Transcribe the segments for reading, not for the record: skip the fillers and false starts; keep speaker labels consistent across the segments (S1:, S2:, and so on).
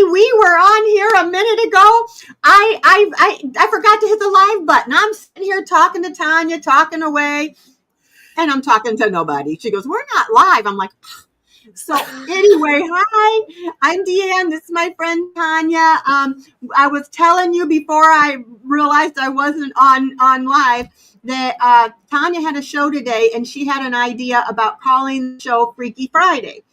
S1: we were on here a minute ago. I forgot to hit the live button. I'm sitting here talking to Tanya, talking away, and I'm talking to nobody. She goes, "We're not live." I'm like, ugh. So anyway, hi, I'm Deann. This is my friend Tanya. I was telling you before I realized I wasn't on live that Tanya had a show today, and she had an idea about calling the show Freaky Friday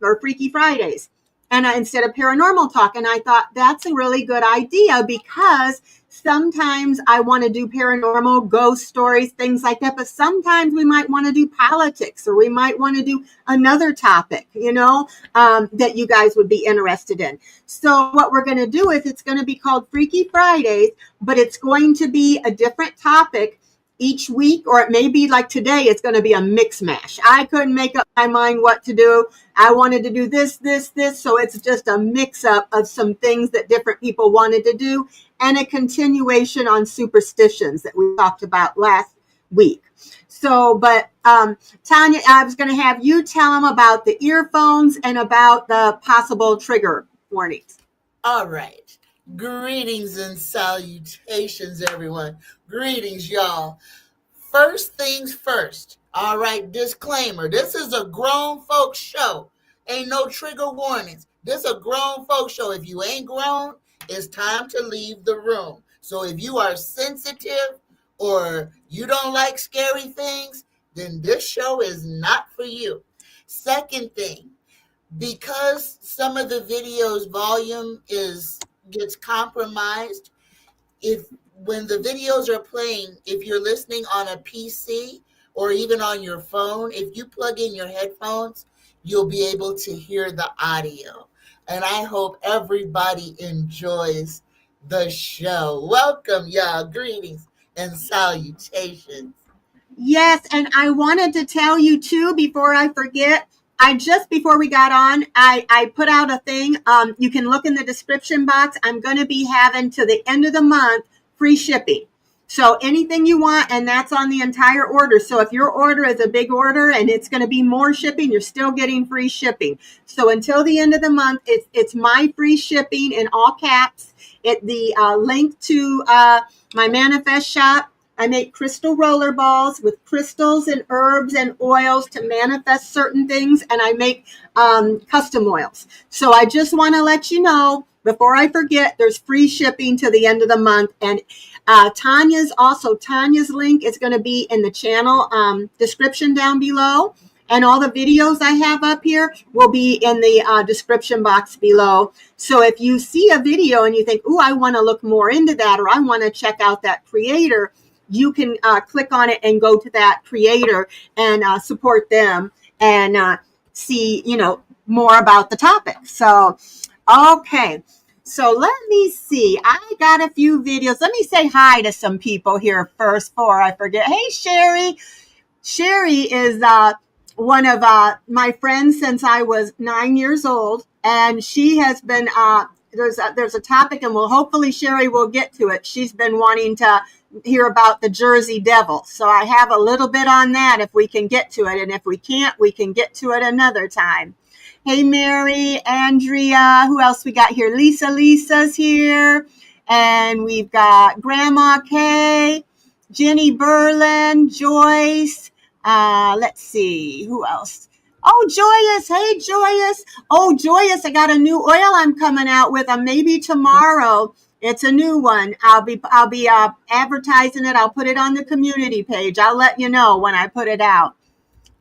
S1: or Freaky Fridays, and instead of Paranormal Talk. And I thought that's a really good idea because sometimes I want to do paranormal, ghost stories, things like that. But sometimes we might want to do politics, or we might want to do another topic, that you guys would be interested in. So what we're going to do is it's going to be called Freaky Fridays, but it's going to be a different topic each week, or it may be like today, it's going to be a mix mash. I couldn't make up my mind what to do. I wanted to do this. So it's just a mix up of some things that different people wanted to do, and a continuation on superstitions that we talked about last week. So, but Tanya, I was going to have you tell them about the earphones and about the possible trigger warnings.
S2: All right. Greetings and salutations, everyone. Greetings, y'all. First things first. All right, disclaimer. This is a grown folks show. Ain't no trigger warnings. This is a grown folks show. If you ain't grown, it's time to leave the room. So if you are sensitive or you don't like scary things, then this show is not for you. Second thing, because some of the videos volume gets compromised, when the videos are playing, if you're listening on a PC or even on your phone, if you plug in your headphones, you'll be able to hear the audio. And I hope everybody enjoys the show. Welcome, y'all. Greetings and salutations.
S1: Yes, and I wanted to tell you too, before I forget, before we got on, I put out a thing. You can look in the description box. I'm going to be having to the end of the month free shipping. So anything you want, and that's on the entire order. So if your order is a big order and it's going to be more shipping, you're still getting free shipping. So until the end of the month, it's my free shipping in all caps. The link to my manifest shop. I make crystal roller balls with crystals and herbs and oils to manifest certain things, and I make custom oils. So I just want to let you know, before I forget, there's free shipping to the end of the month. And Tanya's link is going to be in the channel description down below. And all the videos I have up here will be in the description box below. So if you see a video and you think, "Ooh, I want to look more into that," or "I want to check out that creator," you can click on it and go to that creator and support them and see, more about the topic. So, okay. So let me see. I got a few videos. Let me say hi to some people here first before I forget. Hey, Sherry. Sherry is one of my friends since I was 9 years old. And she has been, there's a topic, and hopefully Sherry will get to it. She's been wanting to hear about the Jersey Devil. So I have a little bit on that if we can get to it. And if we can't, we can get to it another time. Hey, Mary, Andrea, who else we got here? Lisa's here. And we've got Grandma Kay, Jenny Berlin, Joyce. Let's see, who else? Oh, Joyous. Hey, Joyous. Oh, Joyous, I got a new oil I'm coming out with. Maybe tomorrow. It's a new one. I'll be advertising it. I'll put it on the community page. I'll let you know when I put it out.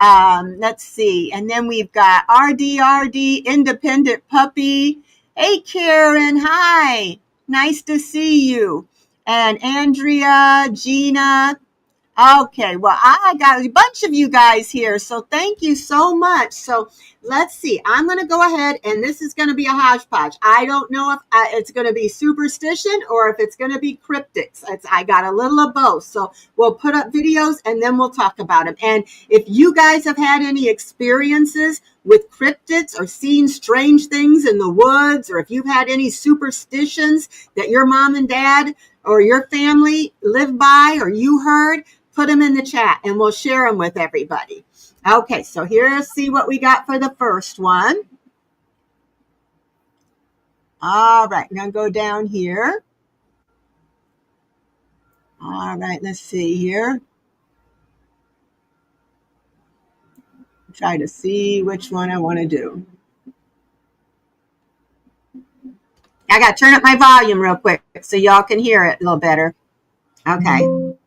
S1: Let's see. And then we've got RDRD, Independent Puppy. Hey, Karen. Hi. Nice to see you. And Andrea, Gina. Okay, well, I got a bunch of you guys here, so thank you so much. So let's see. I'm going to go ahead, and this is going to be a hodgepodge. I don't know if it's going to be superstition or if it's going to be cryptics. I got a little of both. So we'll put up videos, and then we'll talk about them. And if you guys have had any experiences with cryptids or seen strange things in the woods, or if you've had any superstitions that your mom and dad or your family lived by or you heard, put them in the chat and we'll share them with everybody. Okay, so here's see what we got for the first one. All right, now go down here. All right, let's see here. Try to see which one I want to do. I got to turn up my volume real quick so y'all can hear it a little better. Okay.
S3: Your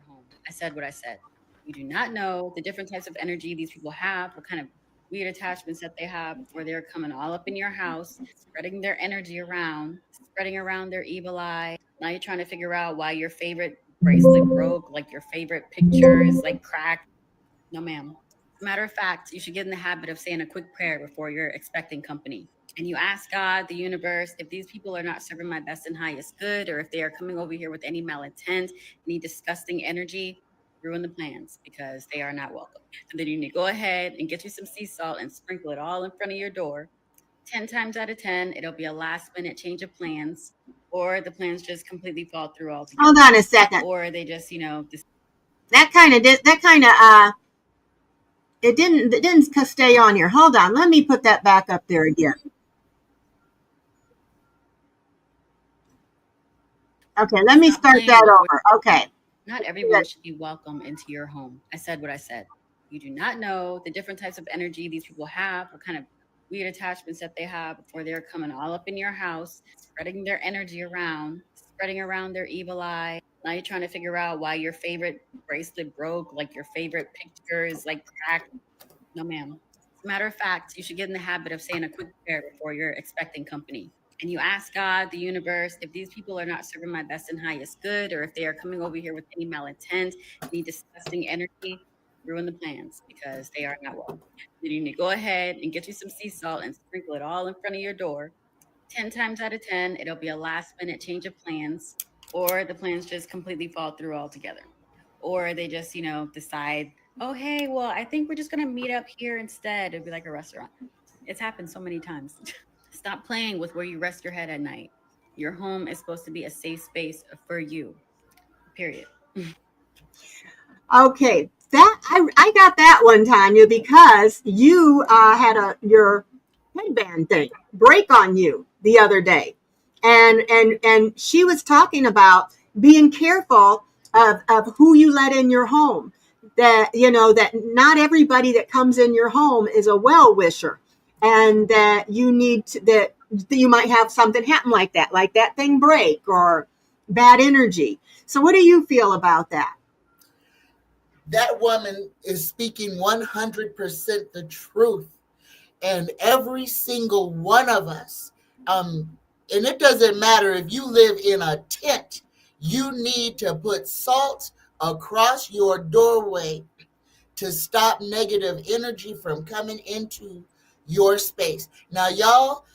S3: home. I said what I said. You do not know the different types of energy these people have, what kind of weird attachments that they have before they're coming all up in your house, spreading their energy around, spreading around their evil eye. Now you're trying to figure out why your favorite bracelet broke, like your favorite picture is like cracked. No, ma'am. Matter of fact, you should get in the habit of saying a quick prayer before you're expecting company. And you ask God, the universe, if these people are not serving my best and highest good, or if they are coming over here with any malintent, any disgusting energy, ruin the plans because they are not welcome. And then you need to go ahead and get you some sea salt and sprinkle it all in front of your door. 10 times out of 10, it'll be a last minute change of plans, or the plans just completely fall through altogether.
S1: Hold on a second.
S3: Or they just,
S1: That kind of it didn't stay on here. Hold on. Let me put that back up there again. Okay, let me start that over. Okay.
S3: Not everyone should be welcome into your home. I said what I said. You do not know the different types of energy these people have, what kind of weird attachments that they have before they're coming all up in your house, spreading their energy around, spreading around their evil eye. Now you're trying to figure out why your favorite bracelet broke, like your favorite picture is like cracked. No, ma'am. As a matter of fact, you should get in the habit of saying a quick prayer before you're expecting company. And you ask God, the universe, if these people are not serving my best and highest good, or if they are coming over here with any malintent, any disgusting energy, ruin the plans because they are not welcome. Then you need to go ahead and get you some sea salt and sprinkle it all in front of your door. 10 times out of 10, it'll be a last minute change of plans, or the plans just completely fall through altogether. Or they just, decide, oh, hey, well, I think we're just going to meet up here instead. It'd be like a restaurant. It's happened so many times. Stop playing with where you rest your head at night. Your home is supposed to be a safe space for you. Period.
S1: Okay. I got that one, Tanya, because you had your headband thing break on you the other day. And she was talking about being careful of who you let in your home. That that not everybody that comes in your home is a well wisher, and that that you might have something happen like that thing break or bad energy. So what do you feel about that?
S2: That woman is speaking 100% the truth. And every single one of us, and it doesn't matter if you live in a tent, you need to put salt across your doorway to stop negative energy from coming into your space. Now, y'all,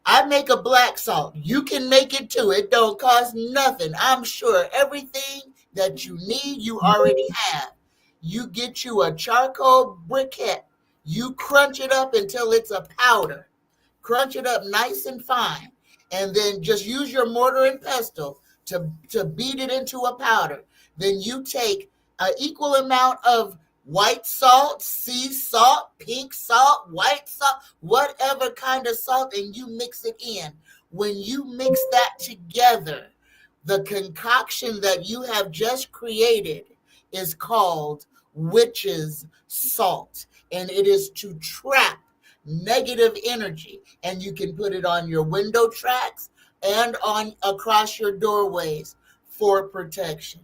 S2: I make a black salt. You can make it too. It don't cost nothing. I'm sure everything that you need, you already have. You get you a charcoal briquette. You crunch it up until it's a powder. Crunch it up nice and fine. And then just use your mortar and pestle to beat it into a powder. Then you take an equal amount of white salt, sea salt, pink salt, white salt, whatever kind of salt, and you mix it in. When you mix that together, the concoction that you have just created is called witch's salt, and it is to trap negative energy. And you can put it on your window tracks and on across your doorways for protection.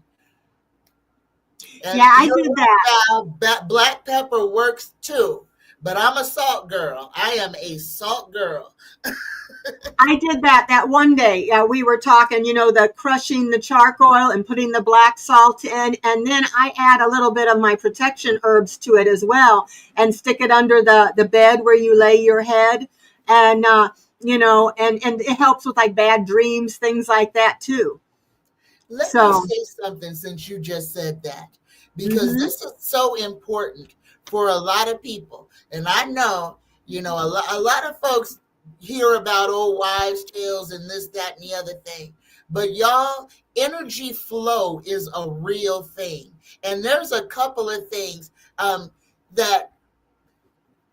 S2: And
S1: yeah, I did that.
S2: Black pepper works too, but I'm a salt girl. I am a salt girl.
S1: I did that one day. We were talking, the crushing the charcoal and putting the black salt in. And then I add a little bit of my protection herbs to it as well and stick it under the bed where you lay your head. And, and it helps with like bad dreams, things like that too.
S2: Let me say something since you just said that, because this is so important for a lot of people. And I know, a lot of folks hear about old wives' tales and this, that, and the other thing. But y'all, energy flow is a real thing. And there's a couple of things that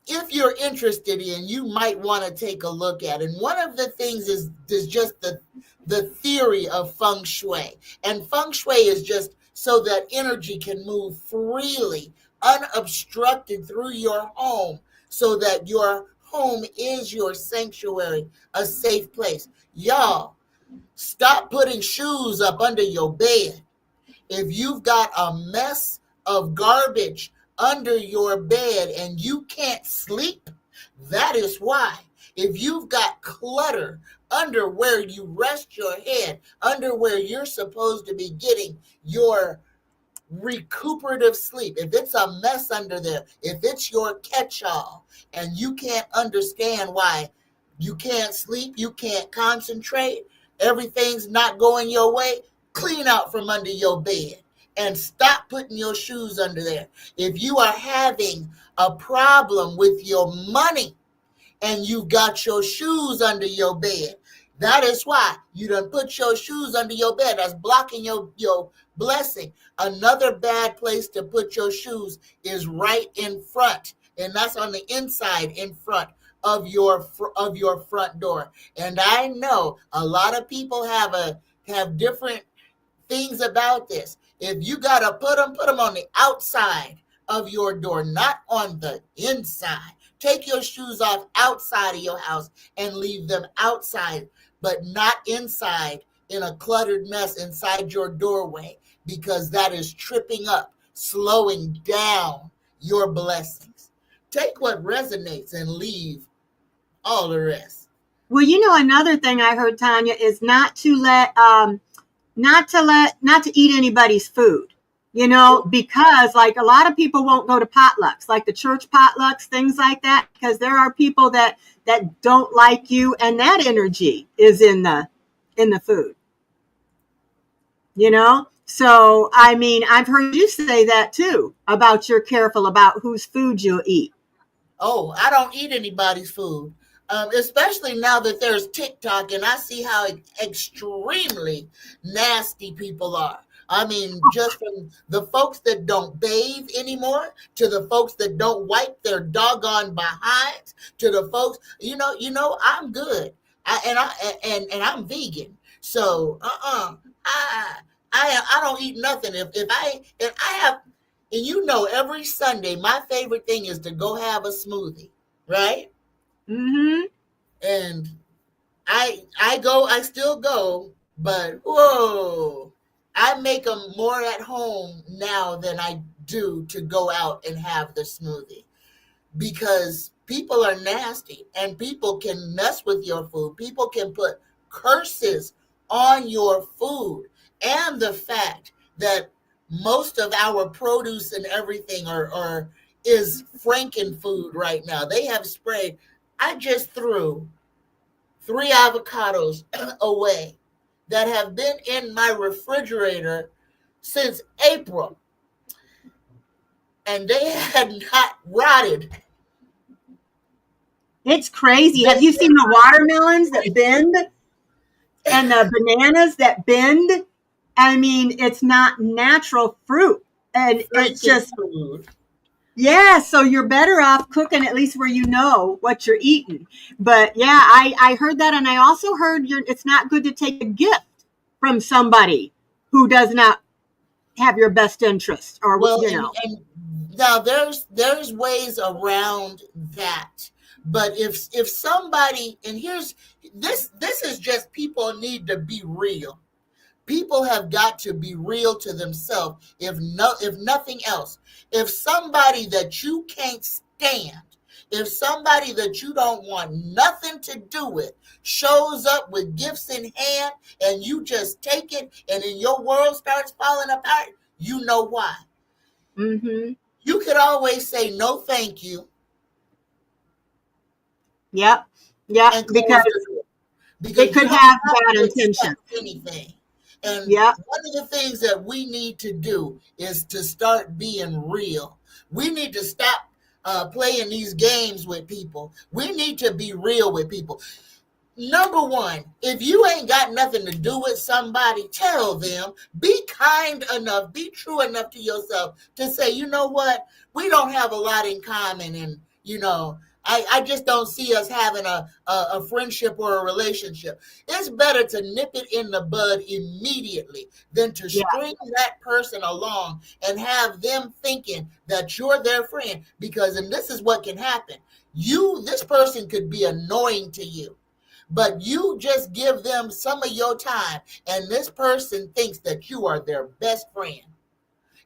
S2: if you're interested in, you might want to take a look at. And one of the things is just the theory of feng shui. And feng shui is just so that energy can move freely, unobstructed through your home, so that your home is your sanctuary, a safe place. Y'all, stop putting shoes up under your bed. If you've got a mess of garbage under your bed and you can't sleep, that is why. If you've got clutter under where you rest your head, under where you're supposed to be getting your recuperative sleep, if it's a mess under there, if it's your catch-all and you can't understand why you can't sleep, you can't concentrate, everything's not going your way, clean out from under your bed and stop putting your shoes under there. If you are having a problem with your money and you've got your shoes under your bed, that is why you done put your shoes under your bed. That's blocking your blessing. Another bad place to put your shoes is right in front, and that's on the inside in front of your front door. And I know a lot of people have different things about this. If you gotta put them on the outside of your door, not on the inside. Take your shoes off outside of your house and leave them outside, but not inside in a cluttered mess inside your doorway, because that is tripping up, slowing down your blessings. Take what resonates and leave all the rest.
S1: Well, another thing I heard, Tanya, is not to eat anybody's food, because like a lot of people won't go to potlucks, like the church potlucks, things like that, because there are people that don't like you, and that energy is in the food, So, I mean, I've heard you say that too, about you're careful about whose food you'll eat.
S2: Oh, I don't eat anybody's food. Especially now that there's TikTok and I see how extremely nasty people are. I mean, just from the folks that don't bathe anymore to the folks that don't wipe their doggone behinds to the folks, I'm good. And I'm vegan. So, I don't eat nothing. If I have, and every Sunday, my favorite thing is to go have a smoothie, right?
S1: Mm-hmm.
S2: And I still go, but whoa, I make them more at home now than I do to go out and have the smoothie, because people are nasty and people can mess with your food. People can put curses on your food. And the fact that most of our produce and everything is frankenfood right now. They have sprayed. I just threw 3 avocados away that have been in my refrigerator since April, and they had not rotted.
S1: It's crazy. Have you seen the watermelons that bend and the bananas that bend? I mean, it's not natural fruit, and it's just
S2: food.
S1: Yeah, so you're better off cooking at least where you know what you're eating. But yeah, I heard that, and I also heard it's not good to take a gift from somebody who does not have your best interest, or
S2: and now there's ways around that. But if somebody, and here's this is just, people need to be real. People have got to be real to themselves, if nothing else. If somebody that you can't stand, if somebody that you don't want nothing to do with shows up with gifts in hand and you just take it and then your world starts falling apart, you know why.
S1: Mm-hmm.
S2: You could always say no thank you.
S1: Yep. Yeah, because they could have bad intentions.
S2: Anything. And one of the things that we need to do is to start being real. We need to stop playing these games with people. We need to be real with people. Number one, if you ain't got nothing to do with somebody, tell them. Be kind enough, be true enough to yourself to say, you know what? We don't have a lot in common, You know, I just don't see us having a friendship or a relationship. It's better to nip it in the bud immediately than to
S1: Yeah.
S2: string that person along and have them thinking that you're their friend. Because, and this is what can happen, this person could be annoying to you, but you just give them some of your time, and this person thinks that you are their best friend.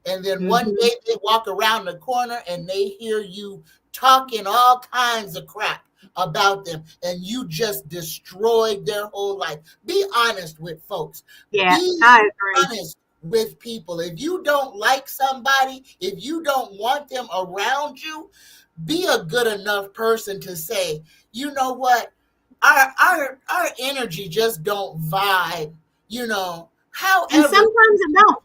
S2: And then one day they walk around the corner and they hear you talking all kinds of crap about them, and you just destroyed their whole life. Be honest with folks.
S1: Yeah,
S2: Be
S1: I agree.
S2: honest with people. If you don't like somebody, if you don't want them around you, be a good enough person to say, you know what, our energy just don't vibe, you know.
S1: And
S2: However,
S1: sometimes it don't.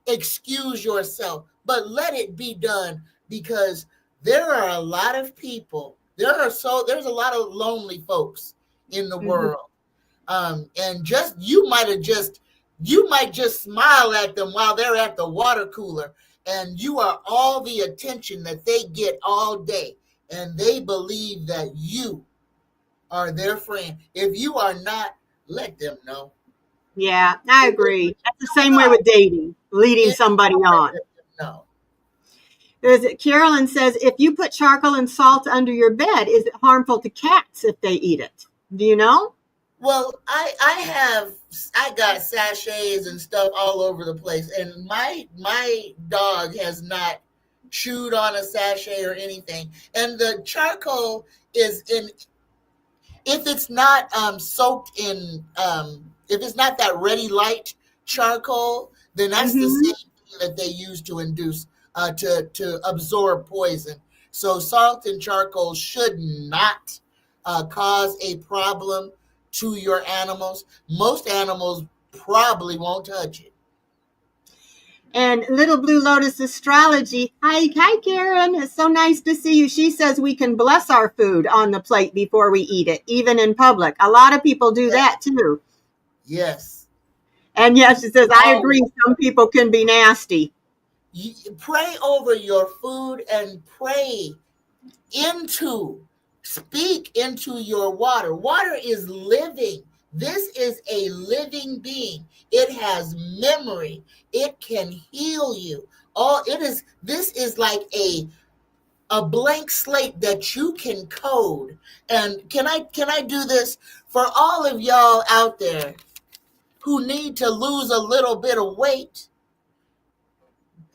S2: excuse yourself, but let it be done, because there are a lot of people. There's a lot of lonely folks in the world. And you might just smile at them while they're at the water cooler, and you are all the attention that they get all day, and they believe that you are their friend. If you are not, let them know.
S1: Yeah, I agree. That's the same way with dating, leading somebody on.
S2: No.
S1: Carolyn says, if you put charcoal and salt under your bed, is it harmful to cats if they eat it? Do you know?
S2: Well, I got sachets and stuff all over the place, and my dog has not chewed on a sachet or anything. And the charcoal is in, if it's not soaked in, if it's not that ready light charcoal, then that's the same thing that they use to induce to absorb poison. So salt and charcoal should not cause a problem to your animals. Most animals probably won't touch it.
S1: And Little Blue Lotus Astrology. Hi, Karen. It's so nice to see you. She says we can bless our food on the plate before we eat it, even in public. A lot of people do that too.
S2: Yes.
S1: And yes, she says, I agree. Some people can be nasty.
S2: Pray over your food and speak into your water. Water is living. This is a living being. It has memory. It can heal you. This is like a blank slate that you can code. And can I do this for all of y'all out there who need to lose a little bit of weight?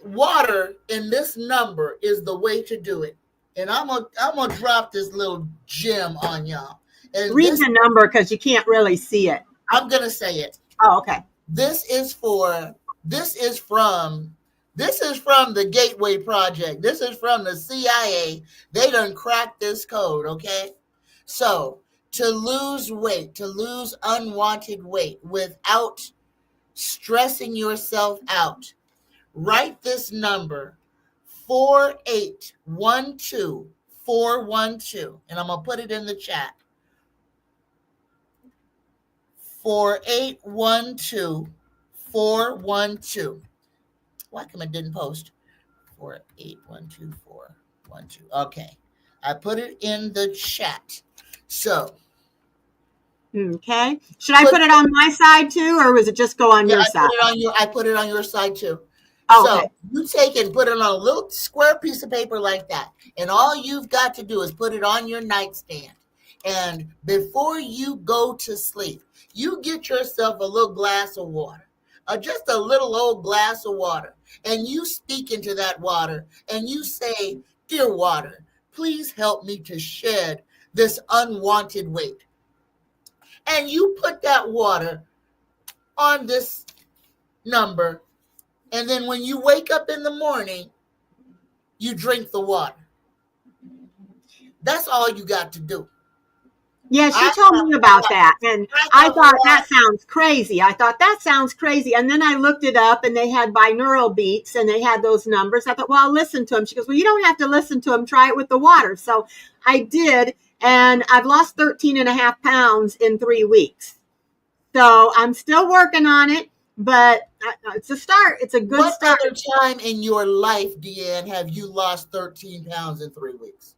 S2: Water in this number is the way to do it. And I'm gonna drop this little gem on y'all. And
S1: read the number because you can't really see it.
S2: I'm gonna say it.
S1: Oh, okay.
S2: This is from the Gateway Project. This is from the CIA. They done cracked this code, okay? So to lose weight, to lose unwanted weight without stressing yourself out, write this number 4812412, and I'm gonna put it in the chat. 4812412. Why come it didn't post? 4812412. Okay, I put it in the chat. So,
S1: okay, should I put it on my side too, or was it just go on your side?
S2: I put it on your side too.
S1: Oh,
S2: so
S1: okay.
S2: You take and put it on a little square piece of paper like that, and all you've got to do is put it on your nightstand. And before you go to sleep, you get yourself a little glass of water, just a little old glass of water, and you speak into that water, and you say, "Dear water, please help me to shed this unwanted weight." And you put that water on this number, and then when you wake up in the morning, you drink the water. That's all you got to do.
S1: Yeah, she told me about that, and I thought that sounds crazy. And then I looked it up, and they had binaural beats, and they had those numbers. I thought, well, I'll listen to them. She goes, well, you don't have to listen to them. Try it with the water. So I did, and I've lost 13.5 pounds in 3 weeks. So I'm still working on it, but it's a start. It's a good start.
S2: What other time in your life, Deann, have you lost 13 pounds in 3 weeks?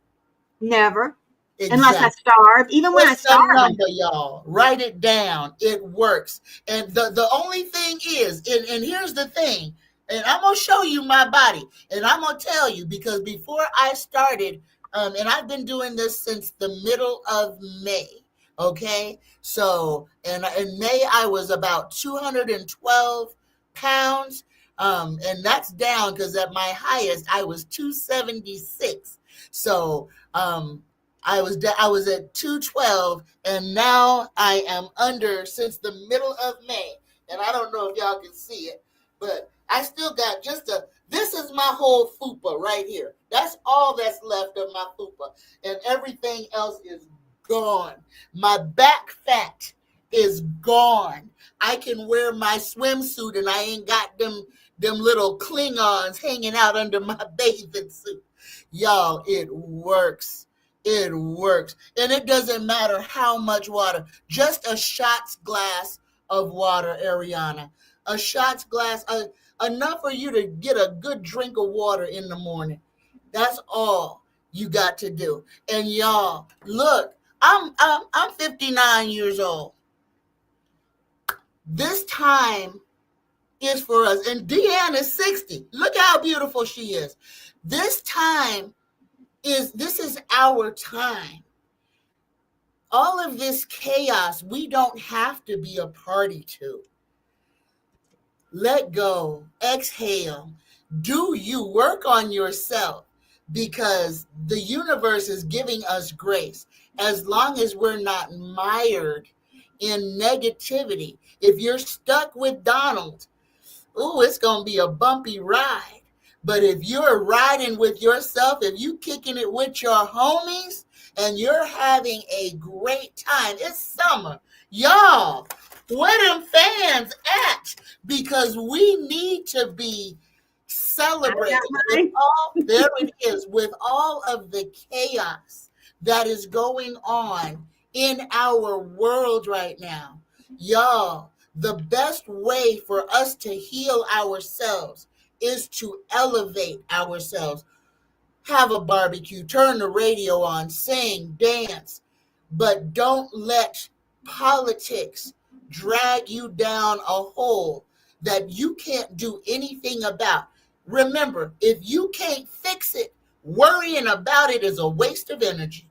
S1: Never. Unless I
S2: Exactly.
S1: starve. Even when I
S2: What's the
S1: starve,
S2: number, y'all? Write it down. It works. And the only thing is, and here's the thing, and I'm gonna show you my body, and I'm gonna tell you because before I started, and I've been doing this since the middle of May. Okay, so in May I was about 212 pounds, and that's down because at my highest I was 276. So I was at 212, and now I am under since the middle of May. And I don't know if y'all can see it, but I still got just a. This is my whole fupa right here. That's all that's left of my fupa, and everything else is gone. My back fat is gone. I can wear my swimsuit, and I ain't got them little Klingons hanging out under my bathing suit. Y'all, it works. It works. And it doesn't matter how much water. Just a shot's glass of water, Ariana. A shot's glass, enough for you to get a good drink of water in the morning. That's all you got to do. And y'all, look, I'm 59 years old. This time is for us. And Deann is 60. Look how beautiful she is. This is our time. All of this chaos, we don't have to be a party to. Let go, exhale, do you work on yourself because the universe is giving us grace as long as we're not mired in negativity. If you're stuck with Donald, oh, it's going to be a bumpy ride. But if you're riding with yourself, if you kicking it with your homies and you're having a great time, it's summer. Y'all, where them fans at? Because we need to be celebrating with there it is, with all of the chaos that is going on in our world right now. Y'all, the best way for us to heal ourselves is to elevate ourselves. Have a barbecue, turn the radio on, sing, dance, but don't let politics drag you down a hole that you can't do anything about. Remember, if you can't fix it, worrying about it is a waste of energy.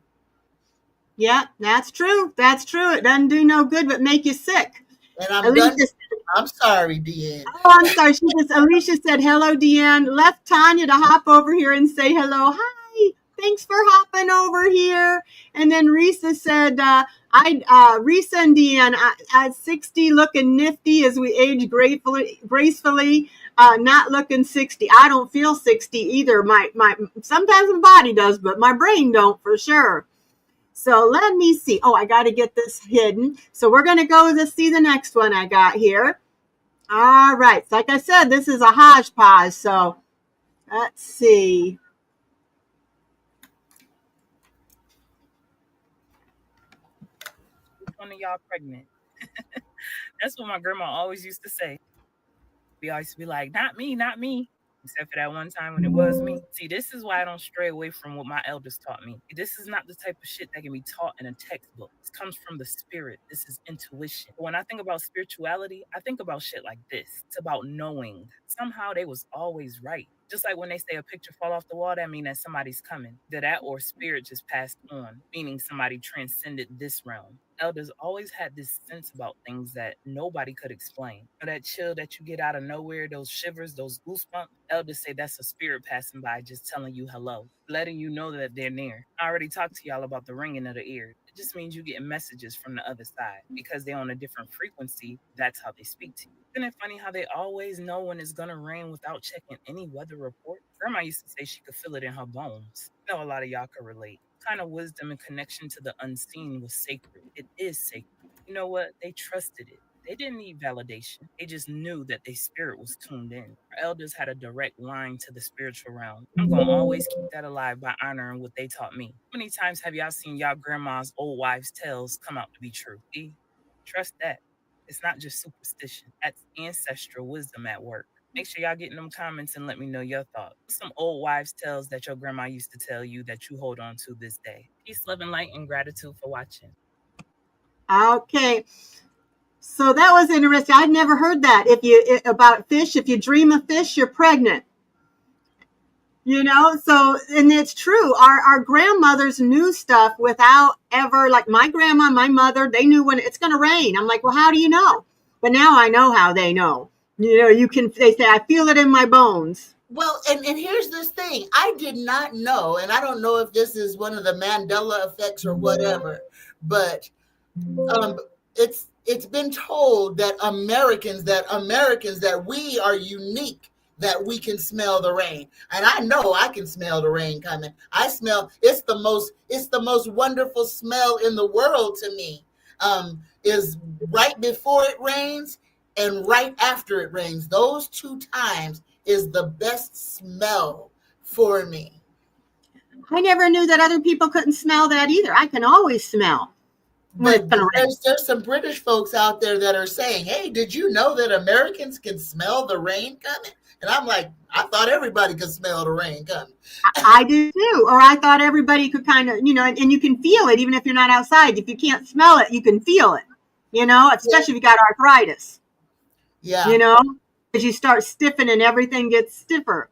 S1: Yeah, that's true. That's true. It doesn't do no good but make you sick.
S2: And I'm
S1: Alicia,
S2: done. I'm sorry, Deann.
S1: oh, I'm sorry. Alicia said, hello, Deann. Left Tanya to hop over here and say hello. Hi. Thanks for hopping over here. And then Risa said, Risa and Deann, at 60, looking nifty as we age gracefully, not looking 60. I don't feel 60 either. Sometimes my body does, but my brain don't for sure. So let me see. Oh, I got to get this hidden. So we're going to go to see the next one I got here. All right. So like I said, this is a hodgepodge. So let's see.
S4: Which one of y'all pregnant? That's what my grandma always used to say. We always be like, not me, not me. Except for that one time when it was me. See, this is why I don't stray away from what my elders taught me. This is not the type of shit that can be taught in a textbook. This comes from the spirit. This is intuition. When I think about spirituality, I think about shit like this. It's about knowing. Somehow they was always right. Just like when they say a picture fall off the wall, that means that somebody's coming. That or spirit just passed on, meaning somebody transcended this realm. Elders always had this sense about things that nobody could explain. That chill that you get out of nowhere, those shivers, those goosebumps. Elders say that's a spirit passing by just telling you hello, letting you know that they're near. I already talked to y'all about the ringing of the ears. It just means you getting messages from the other side. Because they're on a different frequency, that's how they speak to you. Isn't it funny how they always know when it's gonna rain without checking any weather report? Grandma used to say she could feel it in her bones. I know a lot of y'all could relate. Kind of wisdom and connection to the unseen was sacred. It is sacred. You know what? They trusted it. They didn't need validation. They just knew that their spirit was tuned in. Our elders had a direct line to the spiritual realm. I'm going to always keep that alive by honoring what they taught me. How many times have y'all seen y'all grandma's old wives' tales come out to be true? Trust that. It's not just superstition. That's ancestral wisdom at work. Make sure y'all get in them comments and let me know your thoughts. Some old wives' tales that your grandma used to tell you that you hold on to this day. Peace, love, and light, and gratitude for watching.
S1: Okay. So that was interesting. I'd never heard that. About fish, if you dream of fish, you're pregnant. So, and it's true. Our grandmothers knew stuff without ever, like my grandma, my mother, they knew when it's going to rain. I'm like, well, how do you know? But now I know how they know. They say, I feel it in my bones.
S2: Well, and here's this thing. I did not know, and I don't know if this is one of the Mandela effects or whatever, but it's been told that Americans that we are unique, that we can smell the rain. And I know I can smell the rain coming. I smell it's the most wonderful smell in the world to me. Is right before it rains and right after it rains. Those 2 times is the best smell for me.
S1: I never knew that other people couldn't smell that either. I can always smell.
S2: But there's some British folks out there that are saying, hey, did you know that Americans can smell the rain coming? And I'm like, I thought everybody could smell the rain coming.
S1: I do too. Or I thought everybody could kind of, and you can feel it even if you're not outside. If you can't smell it, you can feel it, especially if you got arthritis.
S2: Yeah.
S1: Because you start stiffening and everything gets stiffer.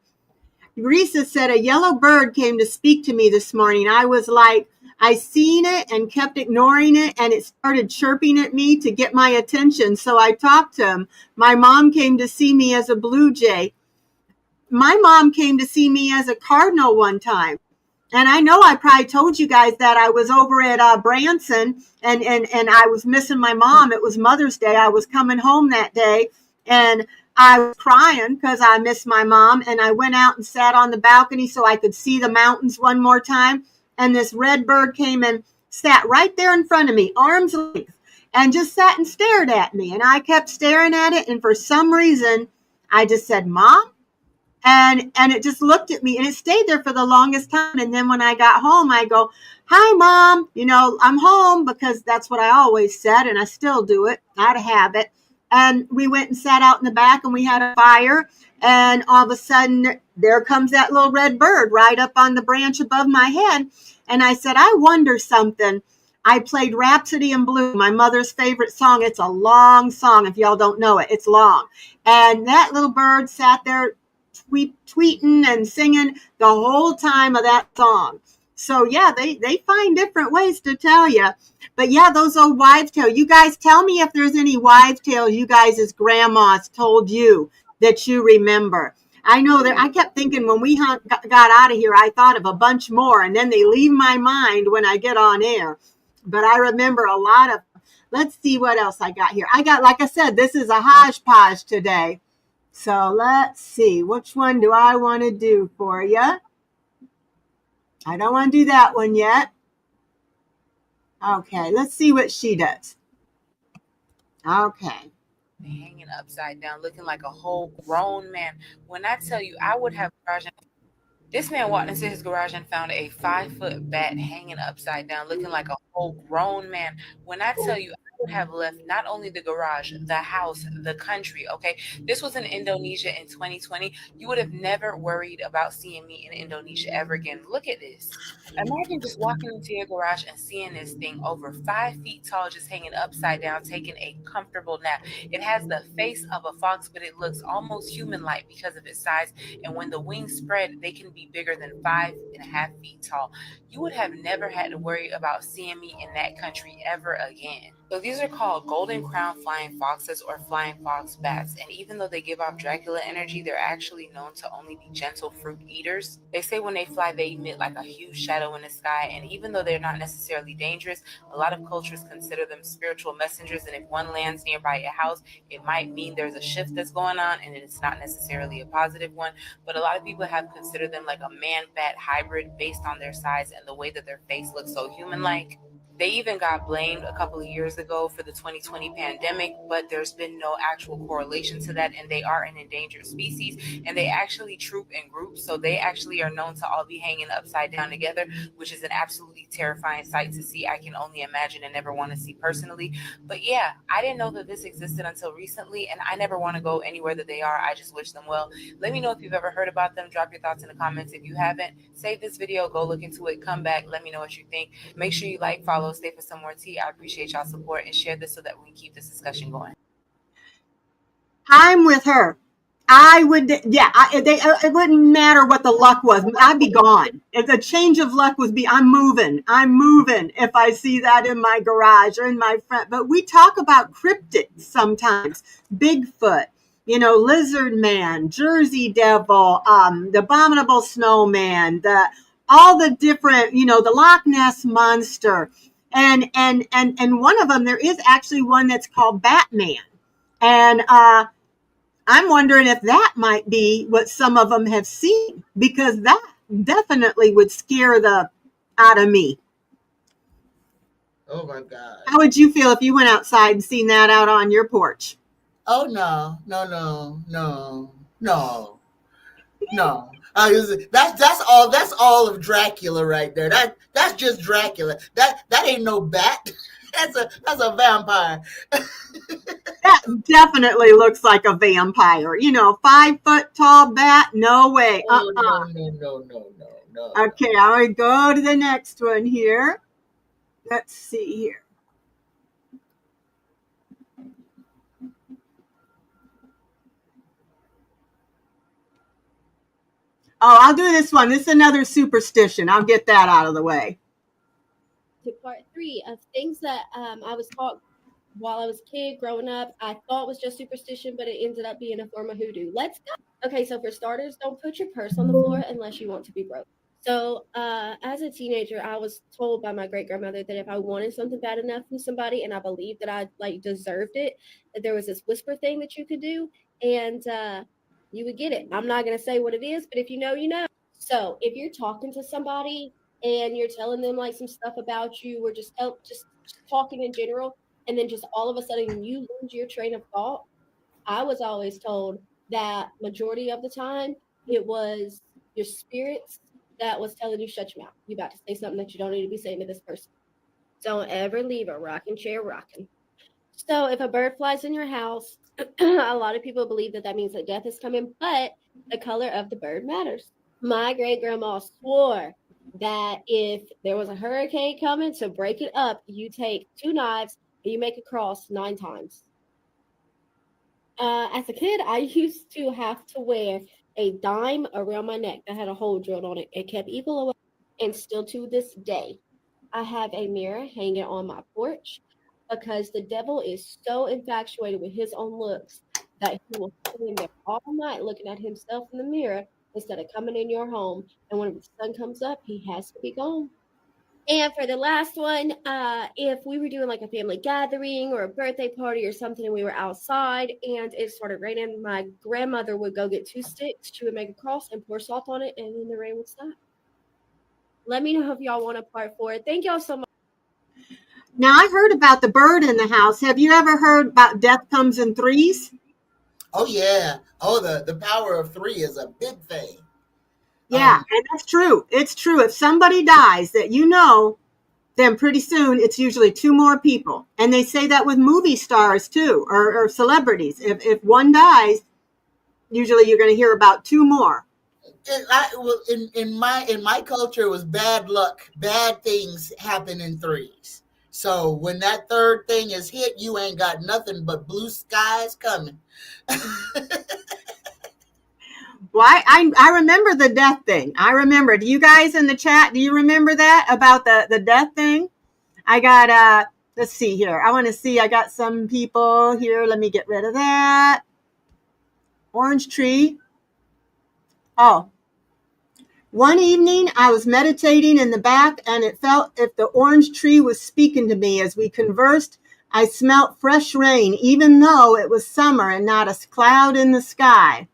S1: Risa said, a yellow bird came to speak to me this morning. I was like, I seen it and kept ignoring it, and it started chirping at me to get my attention. So I talked to him. My mom came to see me as a blue jay. My mom came to see me as a cardinal one time. And I know I probably told you guys that I was over at Branson and I was missing my mom. It was Mother's Day. I was coming home that day and I was crying because I missed my mom. And I went out and sat on the balcony so I could see the mountains one more time. And this red bird came and sat right there in front of me, arm's length, and just sat and stared at me. And I kept staring at it. And for some reason, I just said, Mom? And it just looked at me and it stayed there for the longest time. And then when I got home, I go, hi, Mom, I'm home, because that's what I always said. And I still do it out of habit. And we went and sat out in the back and we had a fire. And all of a sudden, there comes that little red bird right up on the branch above my head. And I said, I wonder something. I played Rhapsody in Blue, my mother's favorite song. It's a long song. If y'all don't know it, it's long. And that little bird sat there tweeting and singing the whole time of that song. So yeah, they find different ways to tell you. But yeah, those old wives' tales. You guys tell me if there's any wives' tales you guys as grandmas told you that you remember. I know that I kept thinking when we got out of here, I thought of a bunch more, and then they leave my mind when I get on air. But I remember a lot of. Let's see what else I got here. I got, like I said, this is a hodgepodge today. So let's see, which one do I want to do for you? I don't want to do that one yet. Okay, let's see what she does. Okay.
S5: Hanging upside down, looking like a whole grown man. When I tell you, I would have garage. This man walked into his garage and found a 5-foot bat hanging upside down, looking like a whole grown man. When I tell you, I would have left not only the garage, the house, the country, okay? This was in Indonesia in 2020. You would have never worried about seeing me in Indonesia ever again. Look at this. Imagine just walking into your garage and seeing this thing over 5 feet tall, just hanging upside down, taking a comfortable nap. It has the face of a fox, but it looks almost human-like because of its size. And when the wings spread, they can be bigger than 5.5 feet tall. You would have never had to worry about seeing me in that country ever again. So these are called golden crown flying foxes or flying fox bats. And even though they give off Dracula energy, they're actually known to only be gentle fruit eaters. They say when they fly, they emit like a huge shadow in the sky. And even though they're not necessarily dangerous, a lot of cultures consider them spiritual messengers. And if one lands nearby a house, it might mean there's a shift that's going on, and it's not necessarily a positive one. But a lot of people have considered them like a man-bat hybrid based on their size and the way that their face looks so human-like. They even got blamed a couple of years ago for the 2020 pandemic, but there's been no actual correlation to that, and they are an endangered species, and they actually troop in groups, so they actually are known to all be hanging upside down together, which is an absolutely terrifying sight to see. I can only imagine and never want to see personally. But yeah, I didn't know that this existed until recently, and I never want to go anywhere that they are. I just wish them well. Let me know if you've ever heard about them. Drop your thoughts in the comments. If you haven't, save this video, go look into it, come back, let me know what you think. Make sure you like, follow, stay for some more tea. I appreciate y'all support, and share this so that we can keep this discussion going.
S1: I'm with her. I would, yeah. It wouldn't matter what the luck was. I'd be gone. If the change of luck was I'm moving. I'm moving if I see that in my garage or in my front. But we talk about cryptids sometimes. Bigfoot, lizard man, Jersey devil, the abominable snowman, all the different, the Loch Ness monster, and one of them, there is actually one that's called Batman, and I'm wondering if that might be what some of them have seen, because that definitely would scare the out of me.
S2: Oh my God.
S1: How would you feel if you went outside and seen that out on your porch?
S2: Oh no. That's all of Dracula right there. That's just Dracula. That ain't no bat. That's a vampire.
S1: That definitely looks like a vampire. 5 foot tall bat. No way.
S2: No.
S1: Okay, I would go to the next one here. Let's see here. Oh, I'll do this one. This is another superstition. I'll get that out of the way.
S6: To part 3 of things that I was taught while I was a kid growing up, I thought was just superstition, but it ended up being a form of hoodoo. Let's go. Okay, so for starters, don't put your purse on the floor unless you want to be broke. So as a teenager, I was told by my great-grandmother that if I wanted something bad enough from somebody and I believed that I deserved it, that there was this whisper thing that you could do, and you would get it. I'm not going to say what it is, but if you know, you know. So if you're talking to somebody and you're telling them like some stuff about you, or just talking in general, and then just all of a sudden you lose your train of thought, I was always told that majority of the time it was your spirits that was telling you, shut your mouth. You about to say something that you don't need to be saying to this person. Don't ever leave a rocking chair rocking. So if a bird flies in your house, a lot of people believe that means that death is coming, but the color of the bird matters. My great-grandma swore that if there was a hurricane coming to break it up, you take 2 knives and you make a cross 9 times. As a kid, I used to have to wear a dime around my neck that had a hole drilled on it. It kept evil away, and still to this day, I have a mirror hanging on my porch because the devil is so infatuated with his own looks that he will stand there all night looking at himself in the mirror instead of coming in your home. And when the sun comes up, he has to be gone. And for the last one, if we were doing like a family gathering or a birthday party or something, and we were outside and it started raining, my grandmother would go get 2 sticks. She would make a cross and pour salt on it, and then the rain would stop. Let me know if y'all want a part 4. Thank y'all so much.
S1: Now, I heard about the bird in the house. Have you ever heard about death comes in 3s?
S2: Oh yeah. Oh, the power of 3 is a big thing.
S1: Yeah, and that's true. It's true. If somebody dies that then pretty soon it's usually 2 more people. And they say that with movie stars too, or celebrities. If one dies, usually you're going to hear about 2 more.
S2: In my culture, it was bad luck. Bad things happen in 3s. So when that 3rd thing is hit, you ain't got nothing but blue skies coming.
S1: Well, I remember the death thing. I remember. Do you guys in the chat, do you remember that about the death thing? I got, let's see here. I want to see. I got some people here. Let me get rid of that. Orange tree. Oh. One evening, I was meditating in the back, and it felt if the orange tree was speaking to me as we conversed. I smelt fresh rain, even though it was summer and not a cloud in the sky.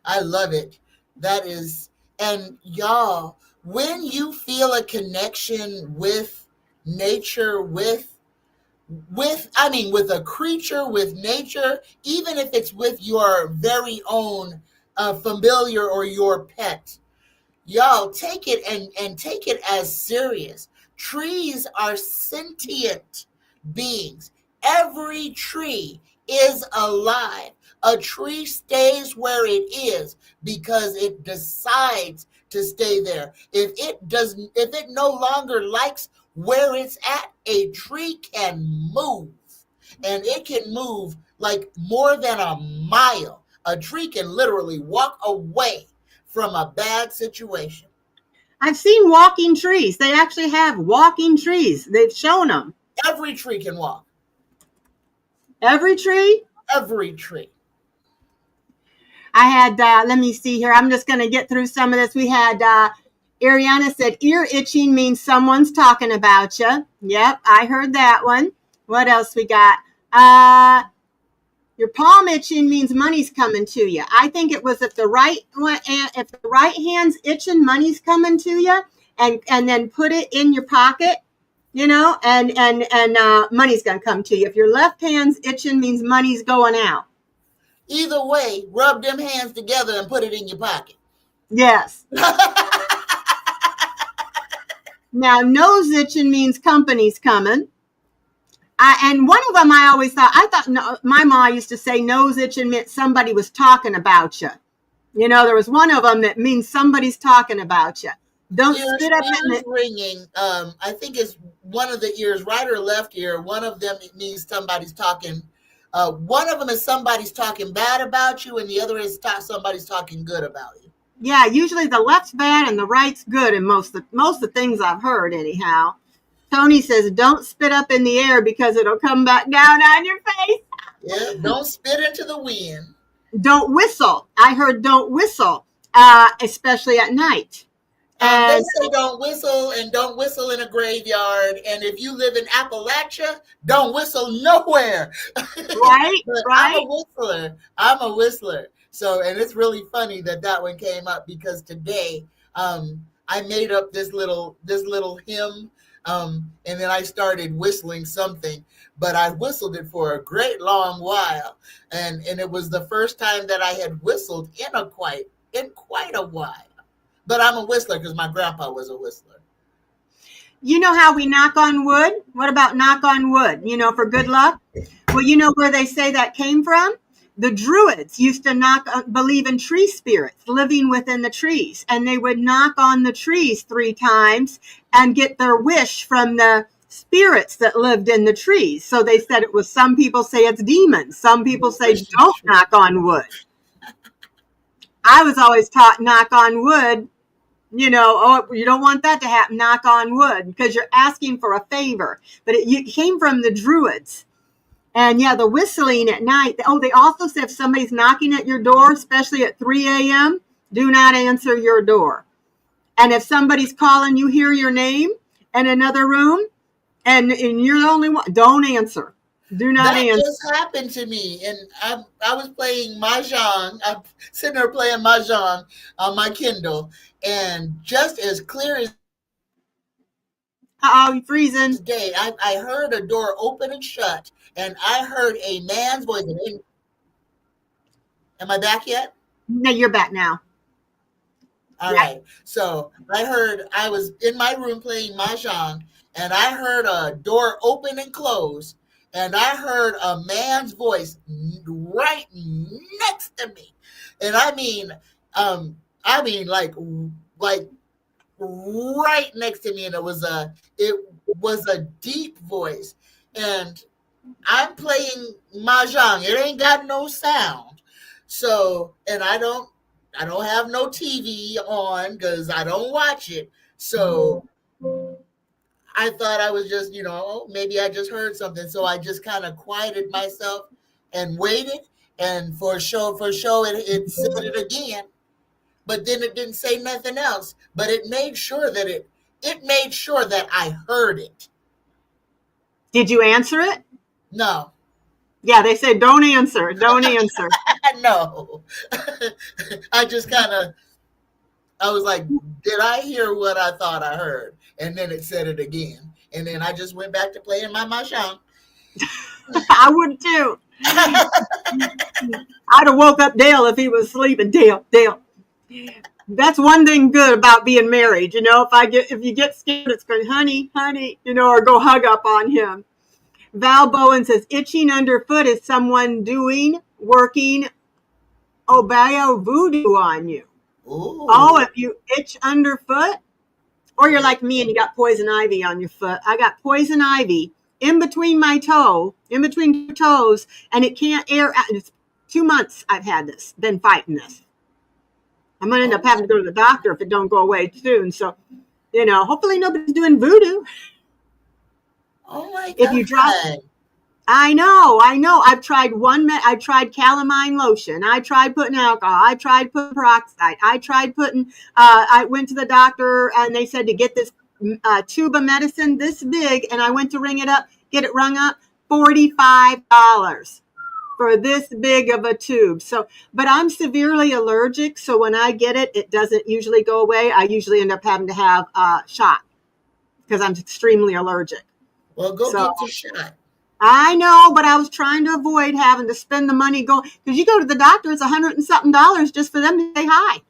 S2: I love it. And y'all, when you feel a connection with nature with a creature, with nature, even if it's with your very own familiar or your pet. Y'all take it and take it as serious. Trees are sentient beings. Every tree is alive. A tree stays where it is because it decides to stay there. If it no longer likes where it's at, a tree can move. And it can move like more than a mile. A tree can literally walk away from a bad situation.
S1: I've seen walking trees. They actually have walking trees. They've shown them.
S2: Every tree can walk.
S1: Every tree?
S2: Every tree.
S1: I had, let me see here. I'm just going to get through some of this. We had, Ariana said, ear itching means someone's talking about you. Yep, I heard that one. What else we got? Your palm itching means money's coming to you. I think it was if the right hand's itching, money's coming to you, and then put it in your pocket, and money's going to come to you. If your left hand's itching, means money's going out.
S2: Either way, rub them hands together and put it in your pocket.
S1: Yes. Now, nose itching means company's coming. And one of them I thought my mom used to say nose itching meant somebody was talking about you. There was one of them that means somebody's talking about you. Don't spit up in it.
S2: Ringing. I think it's one of the ears, right or left ear. One of them, it means somebody's talking. One of them is somebody's talking bad about you, and the other is somebody's talking good about you.
S1: Yeah, usually the left's bad and the right's good in most of the things I've heard, anyhow. Tony says, don't spit up in the air because it'll come back down on your face.
S2: Yeah, don't spit into the wind.
S1: Don't whistle. I heard don't whistle, especially at night.
S2: They say don't whistle, and don't whistle in a graveyard. And if you live in Appalachia, don't whistle nowhere.
S1: Right, right.
S2: I'm a whistler. So, and it's really funny that one came up because today I made up this little hymn, and then I started whistling something, but I whistled it for a great long while, and it was the first time that I had whistled in quite a while. But I'm a whistler because my grandpa was a whistler.
S1: You know how we knock on wood? What about knock on wood, for good luck? Well, you know where they say that came from? The Druids used to believe in tree spirits living within the trees, and they would knock on the trees 3 times and get their wish from the spirits that lived in the trees. So they said it was, some people say it's demons. Some people say don't knock on wood. I was always taught knock on wood. You don't want that to happen, knock on wood, because you're asking for a favor. But it came from the Druids. And yeah, the whistling at night. Oh, they also said if somebody's knocking at your door, especially at 3 a.m., do not answer your door. And if somebody's calling, you hear your name in another room, and you're the only one, don't answer. Do not answer.
S2: That just happened to me, and I was playing Mahjong. I'm sitting there playing Mahjong on my Kindle, and just as clear as
S1: you're freezing.
S2: Today, I heard a door open and shut, and I heard a man's voice. Am I back yet?
S1: No, you're back now.
S2: All right. So I was in my room playing Mahjong, and I heard a door open and close. And I heard a man's voice right next to me. And I mean like right next to me. And it was a deep voice. And I'm playing Mahjong. It ain't got no sound. So, and I don't have no TV on because I don't watch it. So I thought I was just, maybe I just heard something. So I just kind of quieted myself and waited. And for show, it said it again. But then it didn't say nothing else. But it made sure that I heard it.
S1: Did you answer it?
S2: No.
S1: Yeah, they say don't answer. Don't answer.
S2: No. I just I was like, did I hear what I thought I heard? And then it said it again. And then I just went back to playing my mahjong.
S1: I would too. I'd have woke up Dale if he was sleeping. Dale. That's one thing good about being married. If you get scared, it's going, honey, or go hug up on him. Val Bowen says itching underfoot is someone working Obayo voodoo on you.
S2: Ooh.
S1: Oh, if you itch underfoot, or you're like me and you got poison ivy on your foot. I got poison ivy in between two toes, and it can't air out. It's 2 months I've had this, been fighting this. I'm going to end up having to go to the doctor if it don't go away soon. So, hopefully nobody's doing voodoo.
S2: Oh my God.
S1: If you drop, I know. I've tried I tried calamine lotion. I tried putting alcohol. I tried putting peroxide. I tried putting, I went to the doctor and they said to get this tube of medicine this big, and I went to get it rung up, $45 for this big of a tube. So, but I'm severely allergic. So when I get it, it doesn't usually go away. I usually end up having to have a shot because I'm extremely allergic.
S2: Well, go get the shot.
S1: I know, but I was trying to avoid having to spend the money going, because you go to the doctor, it's $100 and something just for them to say hi,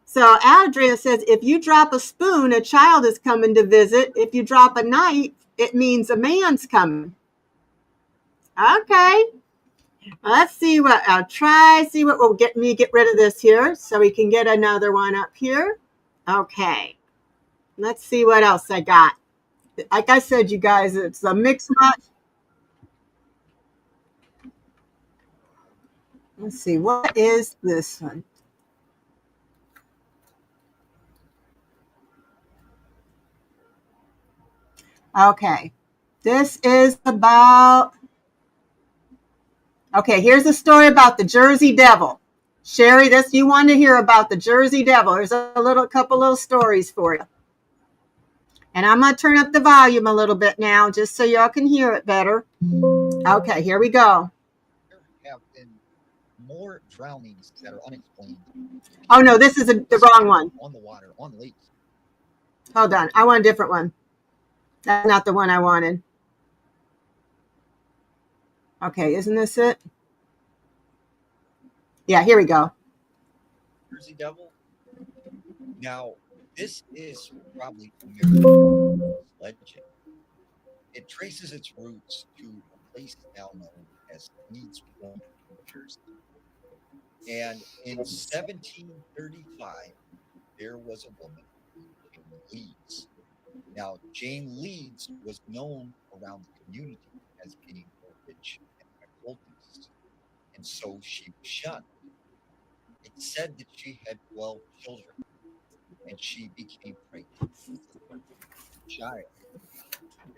S1: So Adrian says, if you drop a spoon, a child is coming to visit. If you drop a knife, it means a man's coming. Okay. Let's see what will get rid of this here so we can get another one up here. Okay. Let's see what else I got. Like I said, you guys, it's a mix match. Let's see, what is this one? Okay. This is about. Okay, here's a story about the Jersey Devil. Sherry, you want to hear about the Jersey Devil. There's a couple little stories for you. And I'm going to turn up the volume a little bit now just so y'all can hear it better. Okay, here we go.
S7: There have been more drownings that are unexplained.
S1: Oh, no, this is the wrong one.
S7: On the water, on the lakes.
S1: Hold on. I want a different one. That's not the one I wanted. Okay, isn't this it? Yeah, here we go.
S7: Jersey Devil. Now, this is probably American legend. It traces its roots to a place now known as Leeds Point, New Jersey. And in 1735, there was a woman named Jane Leeds. Now, Jane Leeds was known around the community as being a witch and an occultist, and so she was shunned. It's said that she had 12 children, and she became pregnant with a 13th child.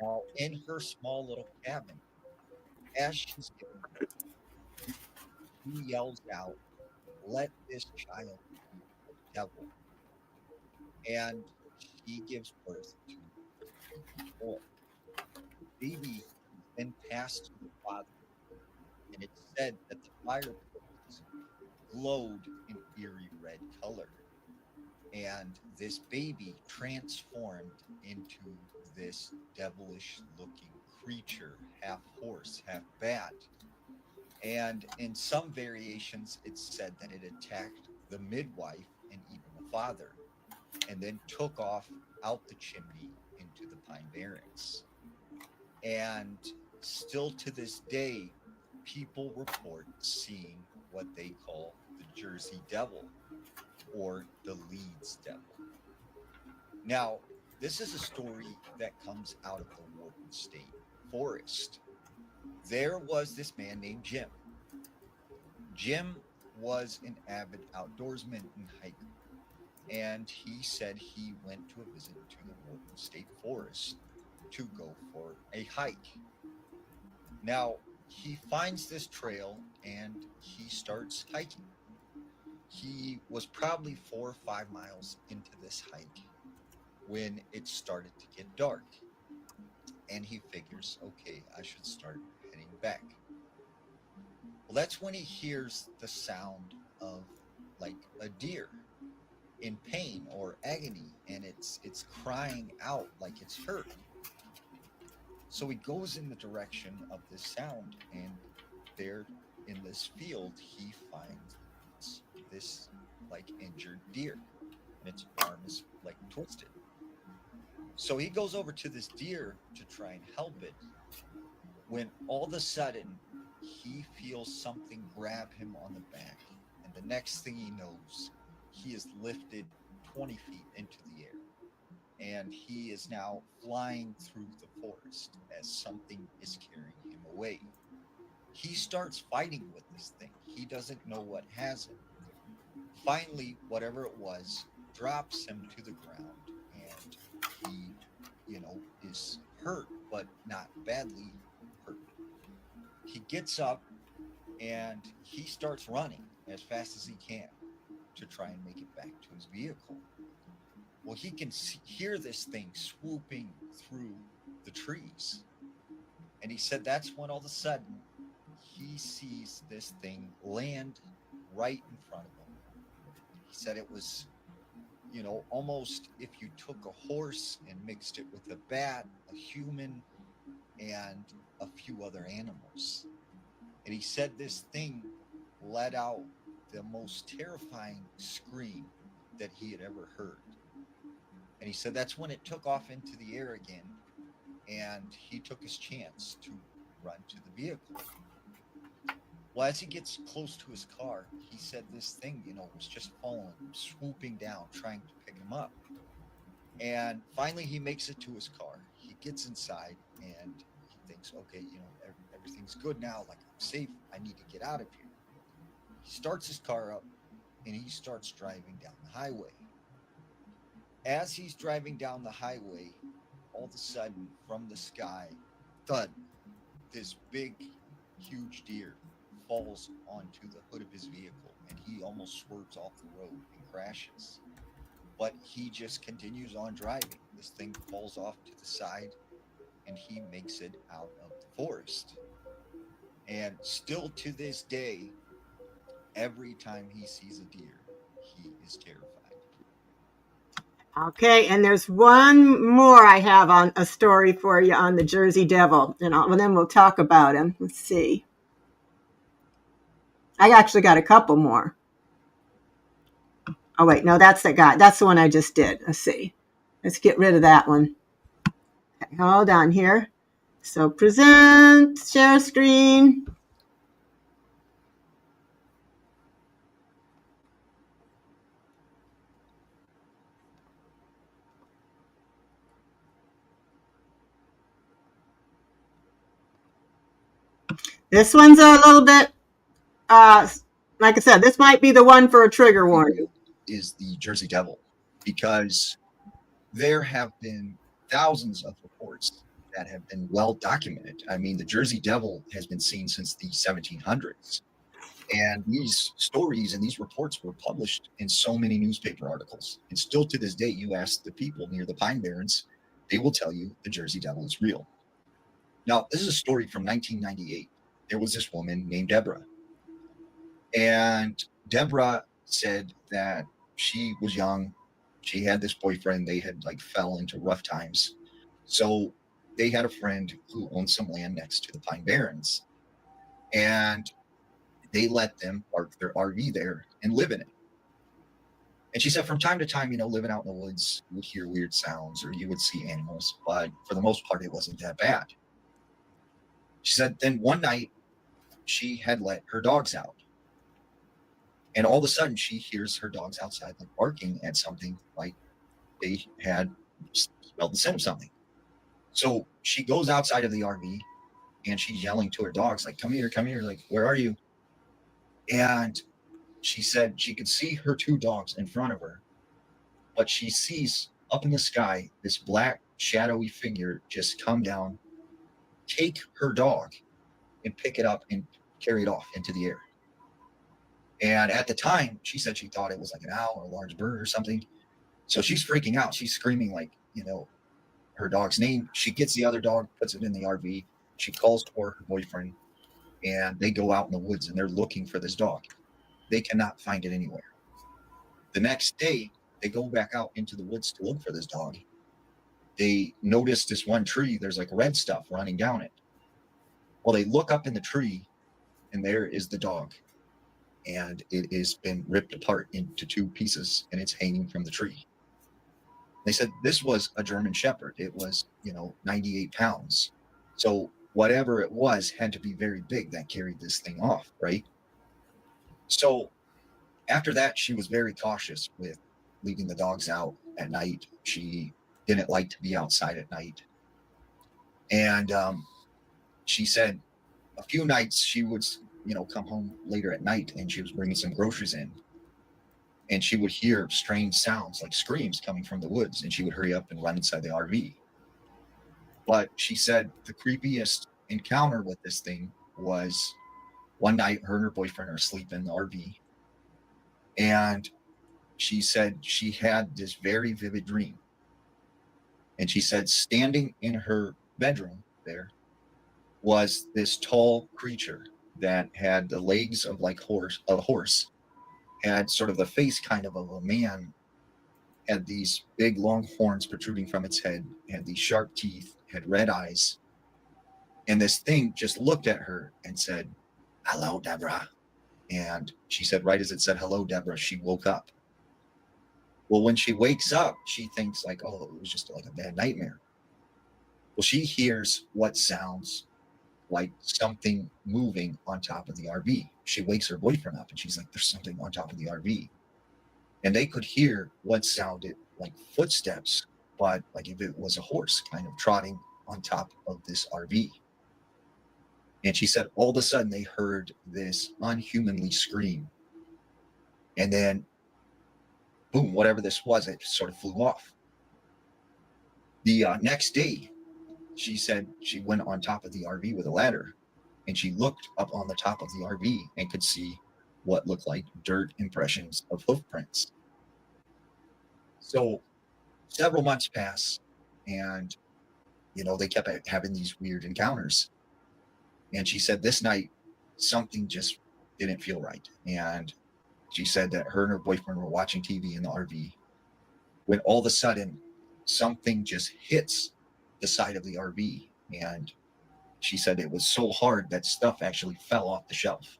S7: Now, in her small little cabin, as she's giving birth, she yells out, "Let this child be a devil." And she gives birth to a baby boy. The baby is then passed to the father, and it's said that the fireplace glowed an eerie red color. And this baby transformed into this devilish looking creature, half horse, half bat. And in some variations, it's said that it attacked the midwife and even the father, and then took off out the chimney into the Pine Barrens. And still to this day, people report seeing what they call the Jersey Devil or the Leeds Devil. Now, this is a story that comes out of the Wharton State Forest. There was this man named Jim. Jim was an avid outdoorsman and hiker, and he said he went to a visit to the Wharton State Forest to go for a hike. Now, he finds this trail and he starts hiking. He was probably 4 or 5 miles into this hike when it started to get dark. And he figures, okay, I should start heading back. Well, that's when he hears the sound of like a deer. in pain or agony, and it's crying out like it's hurt. So he goes in the direction of this sound, and there in this field he finds this like injured deer, and its arm is like twisted. So he goes over to this deer to try and help it, when all of a sudden he feels something grab him on the back, and the next thing he knows, he is lifted 20 feet into the air, and he is now flying through the forest as something is carrying him away. He starts fighting with this thing. He doesn't know what has him. Finally, whatever it was drops him to the ground, and he, is hurt, but not badly hurt. He gets up and he starts running as fast as he can to try and make it back to his vehicle. Well, he can hear this thing swooping through the trees. And he said that's when all of a sudden he sees this thing land right in front of him. He said it was, almost if you took a horse and mixed it with a bat, a human, and a few other animals. And he said this thing let out the most terrifying scream that he had ever heard. And he said that's when it took off into the air again, and he took his chance to run to the vehicle. Well, as he gets close to his car, he said this thing, was just falling, swooping down, trying to pick him up. And finally, he makes it to his car. He gets inside, and he thinks, okay, everything's good now. Like, I'm safe. I need to get out of here. He starts his car up, and he starts driving down the highway. As he's driving down the highway, all of a sudden, from the sky, thud, this big, huge deer falls onto the hood of his vehicle, and he almost swerves off the road and crashes. But he just continues on driving. This thing falls off to the side, and he makes it out of the forest. And still to this day, every time he sees a deer, he is terrified.
S1: Okay, and there's one more I have on a story for you on the Jersey Devil, and then we'll talk about him. Let's see. I actually got a couple more. Oh, wait, no, that's the guy. That's the one I just did. Let's see. Let's get rid of that one. Okay, hold on here. So present, share screen. This one's a little bit, like I said, this might be the one for a trigger warning.
S7: Is the Jersey Devil, because there have been thousands of reports that have been well documented. I mean, the Jersey Devil has been seen since the 1700s. And these stories and these reports were published in so many newspaper articles. And still to this day, you ask the people near the Pine Barrens, they will tell you the Jersey Devil is real. Now, this is a story from 1998. There was this woman named Deborah. And Deborah said that she was young. She had this boyfriend. They had fell into rough times. So they had a friend who owned some land next to the Pine Barrens. And they let them park their RV there and live in it. And she said from time to time, living out in the woods, you would hear weird sounds or you would see animals. But for the most part, it wasn't that bad. She said then one night she had let her dogs out. And all of a sudden she hears her dogs outside barking at something, like they had smelled the scent of something. So she goes outside of the RV and she's yelling to her dogs, come here, where are you? And she said she could see her two dogs in front of her, but she sees up in the sky this black shadowy figure just come down, take her dog and pick it up and carry it off into the air. And at the time, she said she thought it was an owl or a large bird or something. So she's freaking out. She's screaming her dog's name. She gets the other dog, puts it in the RV. She calls for her boyfriend, and they go out in the woods, and they're looking for this dog. They cannot find it anywhere. The next day, they go back out into the woods to look for this dog. They notice this one tree, there's like red stuff running down it. Well, they look up in the tree, and there is the dog. And it has been ripped apart into 2 pieces, and it's hanging from the tree. They said this was a German Shepherd. It was, 98 pounds. So whatever it was had to be very big that carried this thing off, right? So after that, she was very cautious with leaving the dogs out at night. She didn't like to be outside at night. And she said a few nights she would, come home later at night, and she was bringing some groceries in. And she would hear strange sounds like screams coming from the woods, and she would hurry up and run inside the RV. But she said the creepiest encounter with this thing was one night her and her boyfriend are asleep in the RV. And she said she had this very vivid dream. And she said standing in her bedroom there was this tall creature that had the legs of like a horse, had sort of the face kind of a man, had these big long horns protruding from its head, had these sharp teeth, had red eyes. And this thing just looked at her and said, "Hello, Deborah." And she said, right as it said, "Hello, Deborah," she woke up. Well, when she wakes up, she thinks like, oh, it was just like a bad nightmare. Well, she hears what sounds like something moving on top of the RV. She wakes her boyfriend up and she's like, "There's something on top of the RV." And they could hear what sounded like footsteps, but like if it was a horse kind of trotting on top of this RV. And she said all of a sudden they heard this unhumanly scream. And then, boom, whatever this was, it sort of flew off. The next day, she said she went on top of the RV with a ladder, and she looked up on the top of the RV and could see what looked like dirt impressions of hoof prints. So several months pass, and they kept having these weird encounters. And she said this night something just didn't feel right. And she said that her and her boyfriend were watching TV in the RV when all of a sudden something just hits the side of the RV. And she said it was so hard that stuff actually fell off the shelf.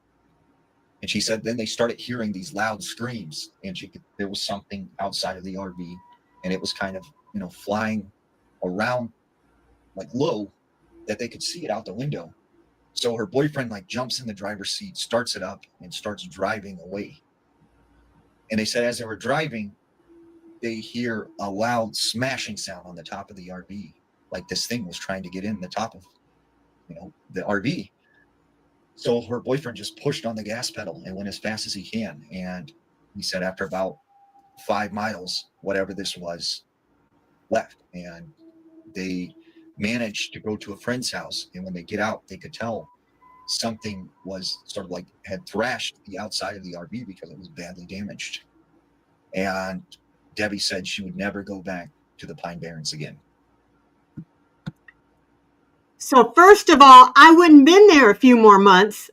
S7: And she said then they started hearing these loud screams, and there was something outside of the RV, and it was kind of, flying around like low that they could see it out the window. So her boyfriend like jumps in the driver's seat, starts it up, and starts driving away. And they said as they were driving, they hear a loud smashing sound on the top of the RV, like this thing was trying to get in the top of, the RV. So her boyfriend just pushed on the gas pedal and went as fast as he can. And he said after about 5 miles, whatever this was left. And they managed to go to a friend's house. And when they get out, they could tell something was sort of like had thrashed the outside of the RV because it was badly damaged. And Debbie said she would never go back to the Pine Barrens again.
S1: So first of all, I wouldn't been there a few more months.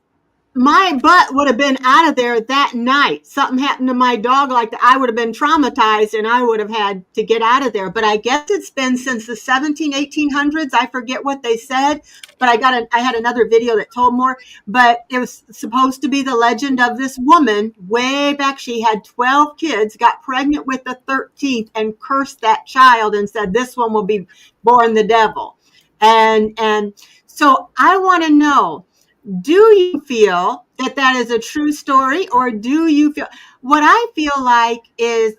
S1: My butt would have been out of there that night. Something happened to my dog like that. I would have been traumatized and I would have had to get out of there. But I guess it's been since the 1800s. I forget what they said, but I had another video that told more. But it was supposed to be the legend of this woman way back. She had 12 kids, got pregnant with the 13th and cursed that child and said, "This one will be born the devil." And so I want to know, do you feel that is a true story, or do you feel what I feel like is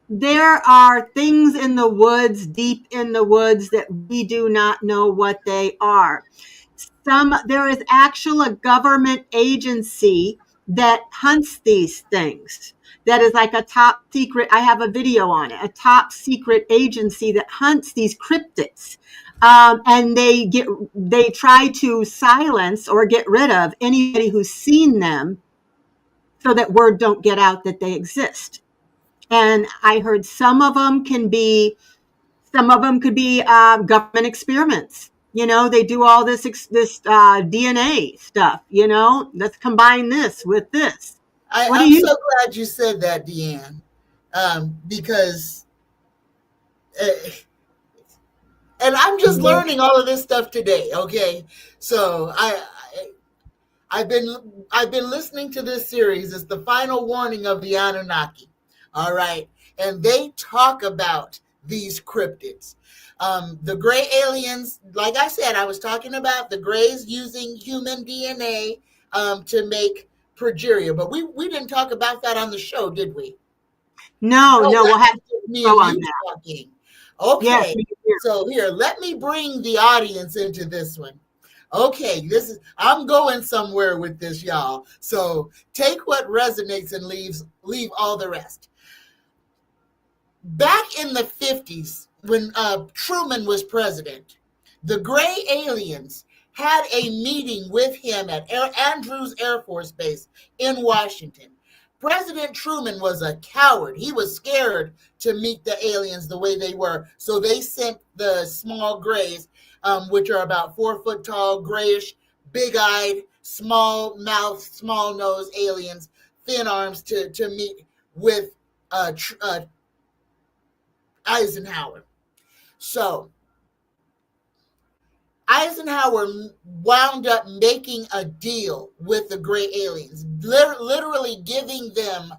S1: there are things in the woods, deep in the woods, that we do not know what they are. There is actually a government agency that hunts these things. That is like a top secret. I have a video on it, a top secret agency that hunts these cryptids. And they try to silence or get rid of anybody who's seen them so that word don't get out that they exist. And I heard some of them could be government experiments. They do all this DNA stuff. Let's combine this with this.
S2: I'm so glad you said that, Deann, because, and I'm just learning all of this stuff today. Okay, so I've been listening to this series. It's the final warning of the Anunnaki. All right, and they talk about these cryptids. The gray aliens, like I said, I was talking about the grays using human DNA to make progeria, but we didn't talk about that on the show, did we?
S1: No, we'll have
S2: me
S1: go
S2: and
S1: on
S2: you
S1: that.
S2: talking.
S1: Yes,
S2: Okay, so here, let me bring the audience into this one. Okay, I'm going somewhere with this, y'all. So take what resonates and leave all the rest. Back in the 50s, when Truman was president, the gray aliens had a meeting with him at Andrews Air Force Base in Washington. President Truman was a coward. He was scared to meet the aliens the way they were. So they sent the small grays, which are about 4 foot tall, grayish, big-eyed, small mouth, small nose aliens, thin arms to meet with Eisenhower. So Eisenhower wound up making a deal with the gray aliens, literally giving them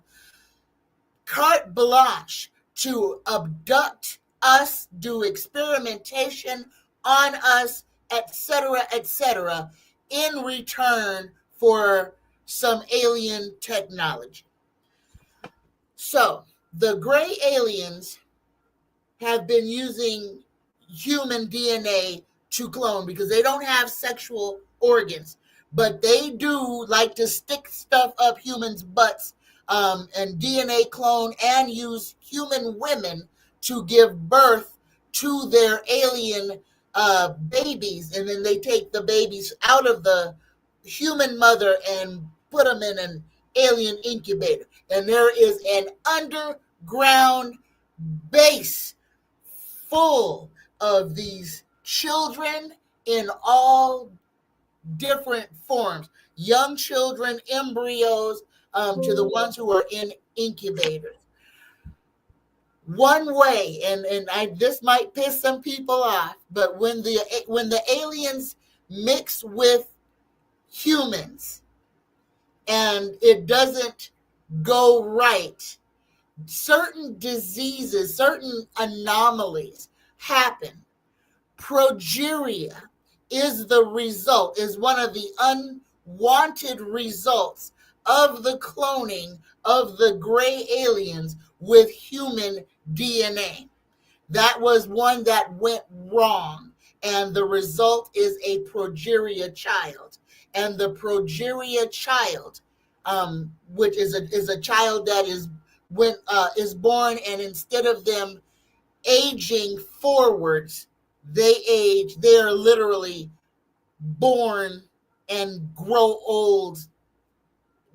S2: carte blanche to abduct us, do experimentation on us, etc., in return for some alien technology. So the gray aliens have been using human DNA to clone because they don't have sexual organs, but they do like to stick stuff up humans' butts and DNA clone and use human women to give birth to their alien babies, and then they take the babies out of the human mother and put them in an alien incubator. And there is an underground base full of these children in all different forms, young children, embryos, to the ones who are in incubators. One way, and this might piss some people off, but when the aliens mix with humans and it doesn't go right, certain diseases, certain anomalies happen. Progeria is one of the unwanted results of the cloning of the gray aliens with human DNA. That was one that went wrong, and the result is a progeria child. And the progeria child, which is a child that is born, and instead of them aging forwards, they are literally born and grow old.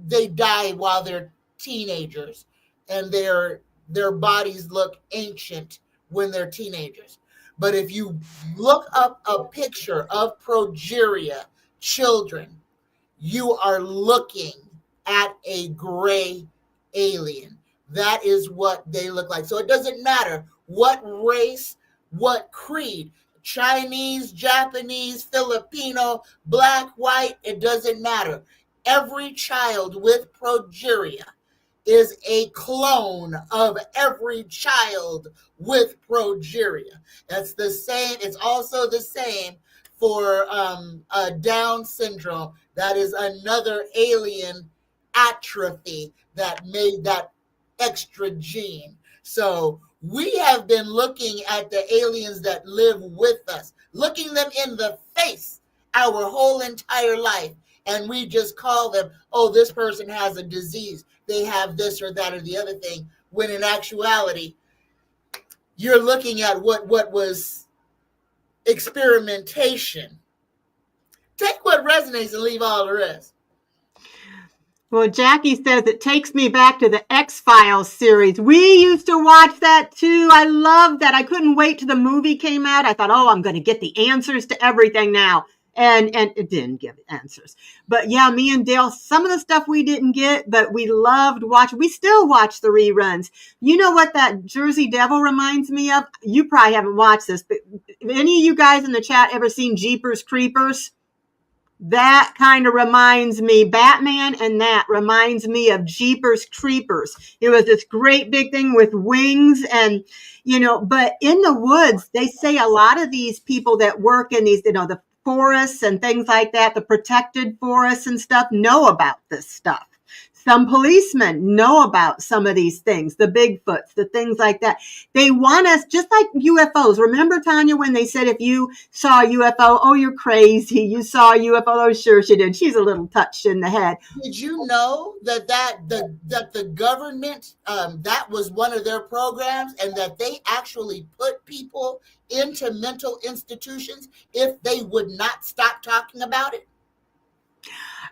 S2: They die while they're teenagers, and their bodies look ancient when they're teenagers. But if you look up a picture of progeria children, you are looking at a gray alien. That is what they look like. So it doesn't matter what race, what creed, Chinese, Japanese, Filipino, black, white, it doesn't matter. Every child with progeria is a clone of every child with progeria. That's the same. It's also the same for Down syndrome. That is another alien atrophy that made that extra gene. So we have been looking at the aliens that live with us, looking them in the face our whole entire life. And we just call them, oh, this person has a disease. They have this or that or the other thing. When in actuality, you're looking at what was experimentation. Take what resonates and leave all the rest.
S1: Well, Jackie says it takes me back to the X-Files series. We used to watch that too. I love that. I couldn't wait till the movie came out. I thought, oh, I'm going to get the answers to everything now. And it didn't give answers. But yeah, me and Dale, some of the stuff we didn't get, but we loved watching. We still watch the reruns. You know what that Jersey Devil reminds me of? You probably haven't watched this, but any of you guys in the chat ever seen Jeepers Creepers? That kind of reminds me, Batman, and that reminds me of Jeepers Creepers. It was this great big thing with wings and, but in the woods, they say a lot of these people that work in these, the forests and things like that, the protected forests and stuff, know about this stuff. Some policemen know about some of these things, the Bigfoots, the things like that. They want us, just like UFOs. Remember, Tanya, when they said if you saw a UFO, oh, you're crazy. You saw a UFO. Oh, sure she did. She's a little touched in the head.
S2: Did you know that the government, that was one of their programs, and that they actually put people into mental institutions if they would not stop talking about it?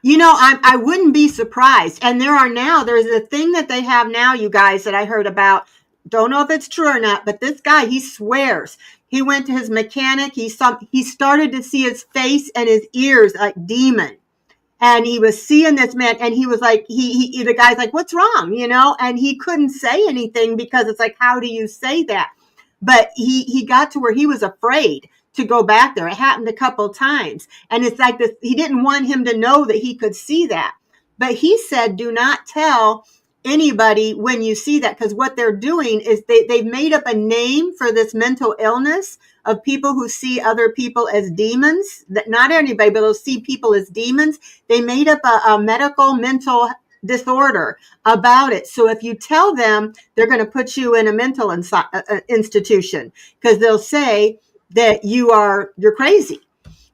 S1: I wouldn't be surprised. And there's a thing that they have now, you guys, that I heard about. Don't know if it's true or not, but this guy, he swears he went to his mechanic. He started to see his face and his ears like demon. And he was seeing this man, and he was like, the guy's like, what's wrong? And he couldn't say anything because it's like, how do you say that? But he got to where he was afraid to go back there. It happened a couple times. And it's like this, he didn't want him to know that he could see that. But he said, do not tell anybody when you see that, because what they're doing is they've made up a name for this mental illness of people who see other people as demons. That not anybody, but they'll see people as demons. They made up a medical mental disorder about it. So if you tell them, they're going to put you in a mental institution, because they'll say that you're crazy,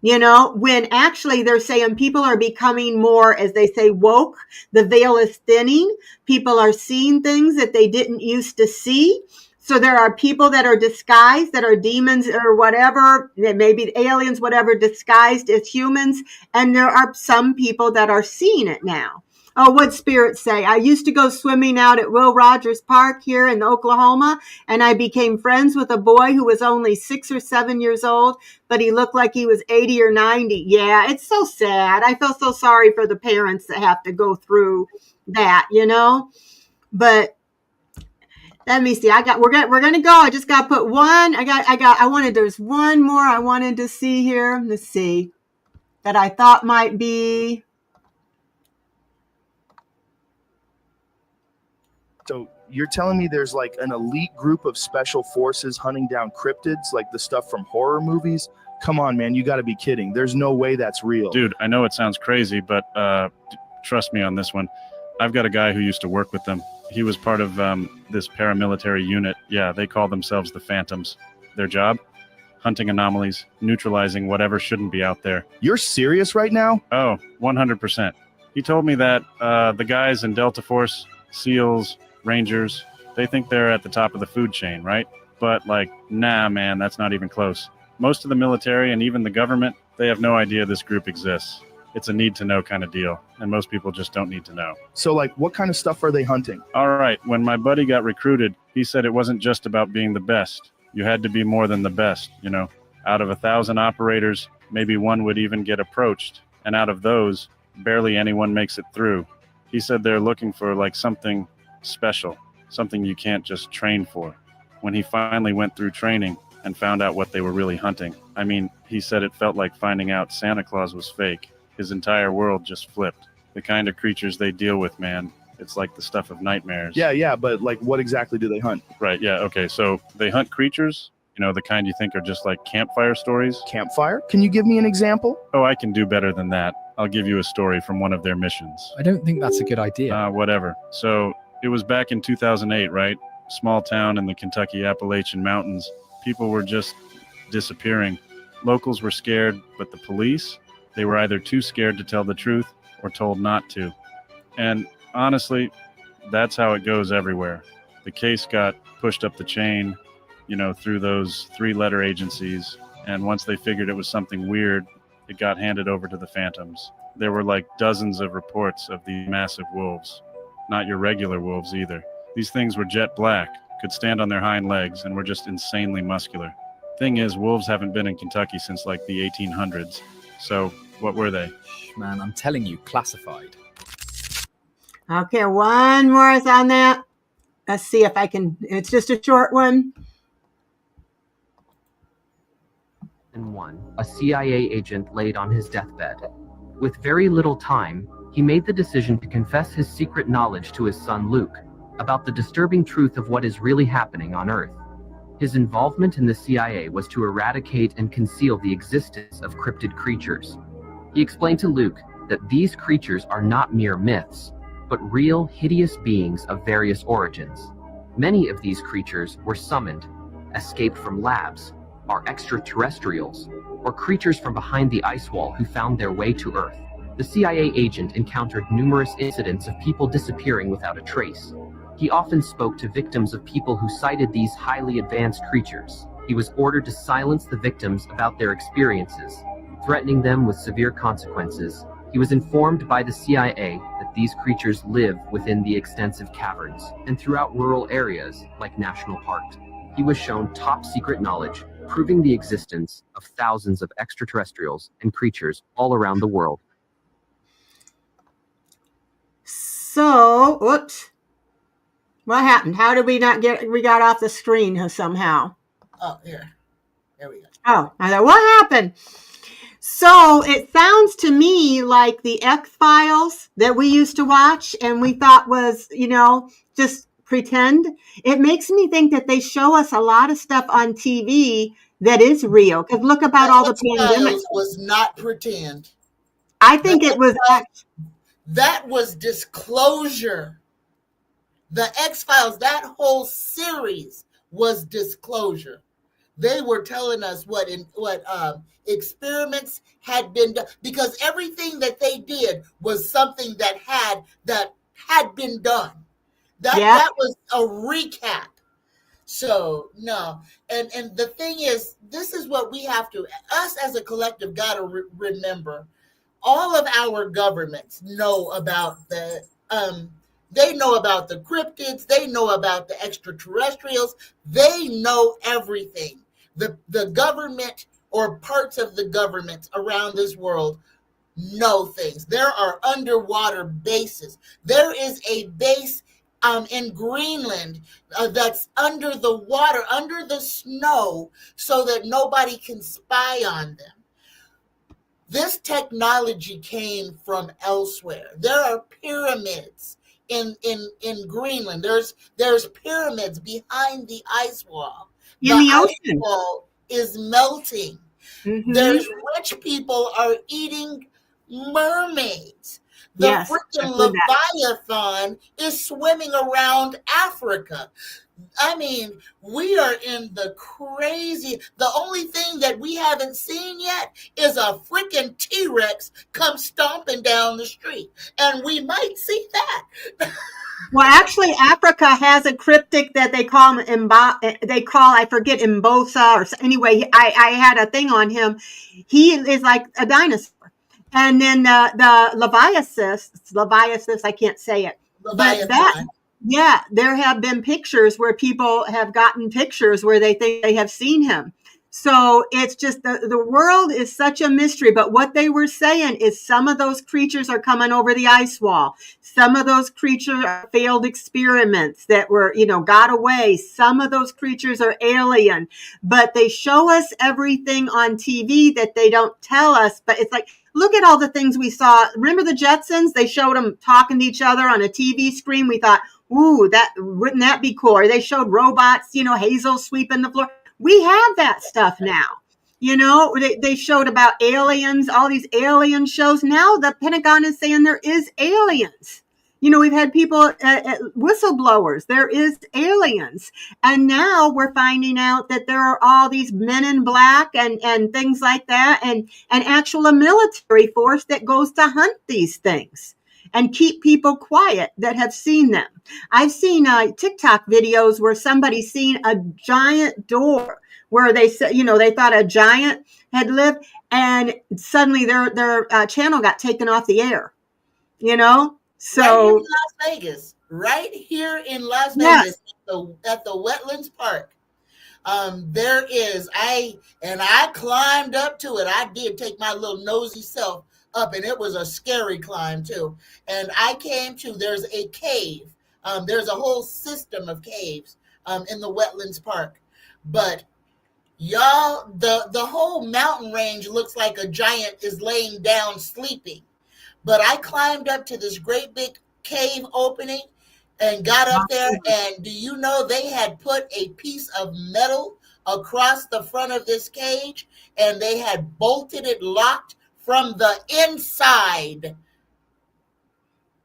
S1: when actually they're saying people are becoming more, as they say, woke. The veil is thinning. People are seeing things that they didn't used to see. So there are people that are disguised, that are demons or whatever, maybe aliens, whatever, disguised as humans. And there are some people that are seeing it now. Oh, what spirits say? I used to go swimming out at Will Rogers Park here in Oklahoma, and I became friends with a boy who was only 6 or 7 years old, but he looked like he was 80 or 90. Yeah, it's so sad. I feel so sorry for the parents that have to go through that, But let me see. We're gonna go. I just got to put one. There's one more I wanted to see here. Let's see, that I thought might be.
S8: So you're telling me there's like an elite group of special forces hunting down cryptids, like the stuff from horror movies? Come on, man, you got to be kidding. There's no way that's real.
S9: Dude, I know it sounds crazy, but trust me on this one. I've got a guy who used to work with them. He was part of this paramilitary unit. Yeah, they call themselves the Phantoms. Their job? Hunting anomalies, neutralizing whatever shouldn't be out there.
S8: You're serious right now?
S9: Oh, 100%. He told me that the guys in Delta Force, SEALs, Rangers, they think they're at the top of the food chain, right? But nah, man, that's not even close. Most of the military and even the government, they have no idea this group exists. It's a need to know kind of deal, and most people just don't need to know.
S8: So what kind of stuff are they hunting?
S9: All right, when my buddy got recruited, he said it wasn't just about being the best. You had to be more than the best, Out of 1,000 operators, maybe one would even get approached, and out of those, barely anyone makes it through. He said they're looking for something special, something you can't just train for. When he finally went through training and found out what they were really hunting, he said it felt like finding out Santa Claus was fake. His entire world just flipped. The kind of creatures they deal with, man, it's like the stuff of nightmares.
S8: Yeah, but what exactly do they hunt?
S9: Right, yeah, okay, so they hunt creatures, the kind you think are just like campfire stories.
S8: Campfire? Can you give me an example?
S9: Oh, I can do better than that. I'll give you a story from one of their missions.
S10: I don't think that's a good idea.
S9: Whatever. So it was back in 2008, right? Small town in the Kentucky Appalachian Mountains. People were just disappearing. Locals were scared, but the police, they were either too scared to tell the truth or told not to. And honestly, that's how it goes everywhere. The case got pushed up the chain, through those 3-letter agencies. And once they figured it was something weird, it got handed over to the Phantoms. There were dozens of reports of these massive wolves. Not your regular wolves either. These things were jet black, could stand on their hind legs, and were just insanely muscular. Thing is, wolves haven't been in Kentucky since the 1800s. So what were they?
S10: Man, I'm telling you, classified.
S1: Okay, one more is on that. Let's see if I can. It's just a short one.
S11: A CIA agent laid on his deathbed. With very little time, he made the decision to confess his secret knowledge to his son Luke about the disturbing truth of what is really happening on Earth. His involvement in the CIA was to eradicate and conceal the existence of cryptid creatures. He explained to Luke that these creatures are not mere myths, but real, hideous beings of various origins. Many of these creatures were summoned, escaped from labs, are extraterrestrials, or creatures from behind the ice wall who found their way to Earth. The CIA agent encountered numerous incidents of people disappearing without a trace. He often spoke to victims of people who cited these highly advanced creatures. He was ordered to silence the victims about their experiences, threatening them with severe consequences. He was informed by the CIA that these creatures live within the extensive caverns and throughout rural areas like national parks. He was shown top secret knowledge, proving the existence of thousands of extraterrestrials and creatures all around the world.
S1: So, whoops. What happened? How did we not we got off the screen somehow?
S2: Oh, here. There we go.
S1: Oh, I thought, what happened? So it sounds to me like the X-Files that we used to watch and we thought was, just pretend. It makes me think that they show us a lot of stuff on TV that is real. Because look about all the pandemic.
S2: Was not pretend.
S1: I think it was.
S2: That was disclosure. The X-Files, that whole series was disclosure. They were telling us what experiments had been done, because everything that they did was something that had been done. That was a recap. So no, and the thing is, this is what we have to, us as a collective, got to remember. All of our governments know about they know about the cryptids. They know about the extraterrestrials. They know everything. The government or parts of the government around this world know things. There are underwater bases. There is a base in Greenland that's under the water, under the snow, so that nobody can spy on them. This technology came from elsewhere. There are pyramids in Greenland. There's pyramids behind the ice wall.
S1: In the ocean.
S2: Ice wall is melting.
S1: Mm-hmm.
S2: There's rich people are eating mermaids. The freaking Leviathan is swimming around Africa. I mean, we are in the crazy. The only thing that we haven't seen yet is a freaking T-Rex come stomping down the street. And we might see that.
S1: Well, actually, Africa has a cryptic that they call I forget, Mbosa, or anyway, I had a thing on him. He is like a dinosaur. And then the Leviathan, I can't say it. But there have been pictures where people have gotten pictures where they think they have seen him. So it's just the world is such a mystery. But what they were saying is some of those creatures are coming over the ice wall. Some of those creatures are failed experiments that were, got away. Some of those creatures are alien. But they show us everything on TV that they don't tell us. But it's like, look at all the things we saw. Remember the Jetsons? They showed them talking to each other on a TV screen. We thought, ooh, wouldn't that be cool? Or they showed robots, Hazel sweeping the floor. We have that stuff now. They showed about aliens, all these alien shows. Now the Pentagon is saying there is aliens. We've had people, whistleblowers, there is aliens. And now we're finding out that there are all these men in black and things like that, and actual a military force that goes to hunt these things and keep people quiet that have seen them. I've seen TikTok videos where somebody's seen a giant door where they said, they thought a giant had lived, and suddenly their channel got taken off the air, So
S2: right here in Las Vegas, at the Wetlands Park, There is, I climbed up to it. I did take my little nosy self up, and it was a scary climb too. And I came to, there's a cave. There's a whole system of caves in the Wetlands Park. But y'all, the whole mountain range looks like a giant is laying down sleeping. But I climbed up to this great big cave opening and got up there, and do you know they had put a piece of metal across the front of this cage, and they had bolted it locked from the inside.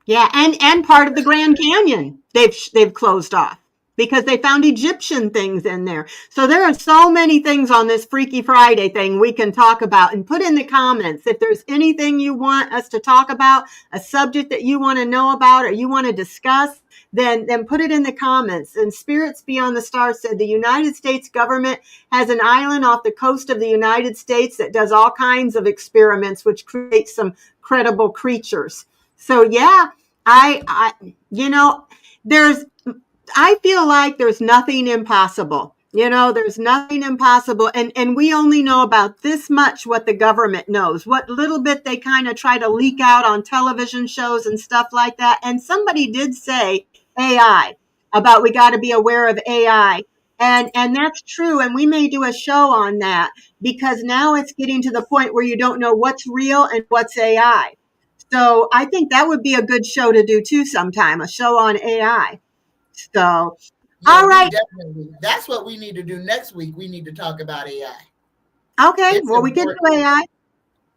S1: Yeah, and part of the Grand Canyon they've closed off because they found Egyptian things in there. So there are so many things on this Freaky Friday thing we can talk about, and put in the comments if there's anything you want us to talk about, a subject that you want to know about or you want to discuss, then put it in the comments. And Spirits Beyond the Stars said the United States government has an island off the coast of the United States that does all kinds of experiments, which creates some credible creatures. So yeah, I I feel like there's nothing impossible. There's nothing impossible. And we only know about this much what the government knows, what little bit they kind of try to leak out on television shows and stuff like that. And somebody did say AI, about we got to be aware of AI. And that's true. And we may do a show on that, because now it's getting to the point where you don't know what's real and what's AI. So I think that would be a good show to do too sometime, a show on AI. So,
S2: Yeah,
S1: all right.
S2: That's what we need to do next week. We need to talk about AI.
S1: Okay. Well, we could do AI.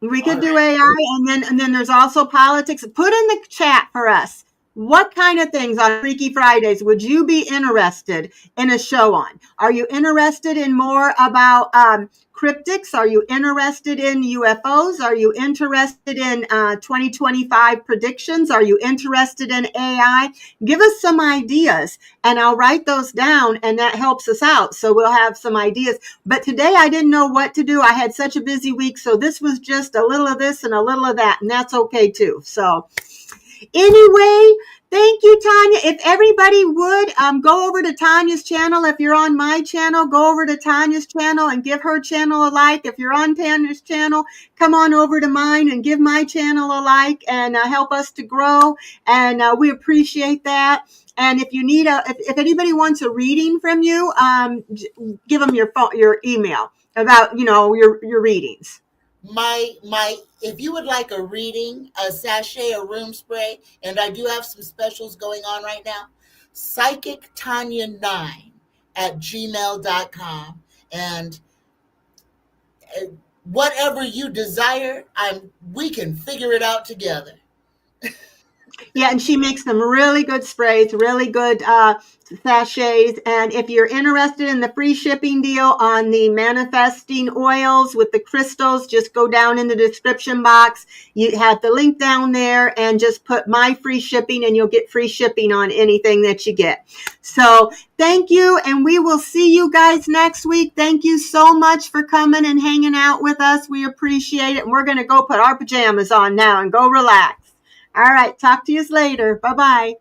S1: We could do AI, and then there's also politics. Put in the chat for us, what kind of things on Freaky Fridays would you be interested in a show on? Are you interested in more about cryptics? Are you interested in UFOs? Are you interested in 2025 predictions? Are you interested in AI? Give us some ideas, and I'll write those down, and that helps us out. So we'll have some ideas. But today I didn't know what to do. I had such a busy week, so this was just a little of this and a little of that, and that's okay too. So anyway, thank you, Tanya. If everybody would go over to Tanya's channel. If you're on my channel, go over to Tanya's channel and give her channel a like. If you're on Tanya's channel, come on over to mine and give my channel a like, and help us to grow. And we appreciate that. And if you need if anybody wants a reading from you, give them your phone, your email about your readings.
S2: If you would like a reading, a sachet, a room spray, and I do have some specials going on right now, psychictanya9@gmail.com, and whatever you desire, we can figure it out together.
S1: Yeah, and she makes some really good sprays, really good sachets. And if you're interested in the free shipping deal on the manifesting oils with the crystals, just go down in the description box. You have the link down there, and just put my free shipping, and you'll get free shipping on anything that you get. So thank you, and we will see you guys next week. Thank you so much for coming and hanging out with us. We appreciate it. And we're going to go put our pajamas on now and go relax. All right. Talk to you later. Bye-bye.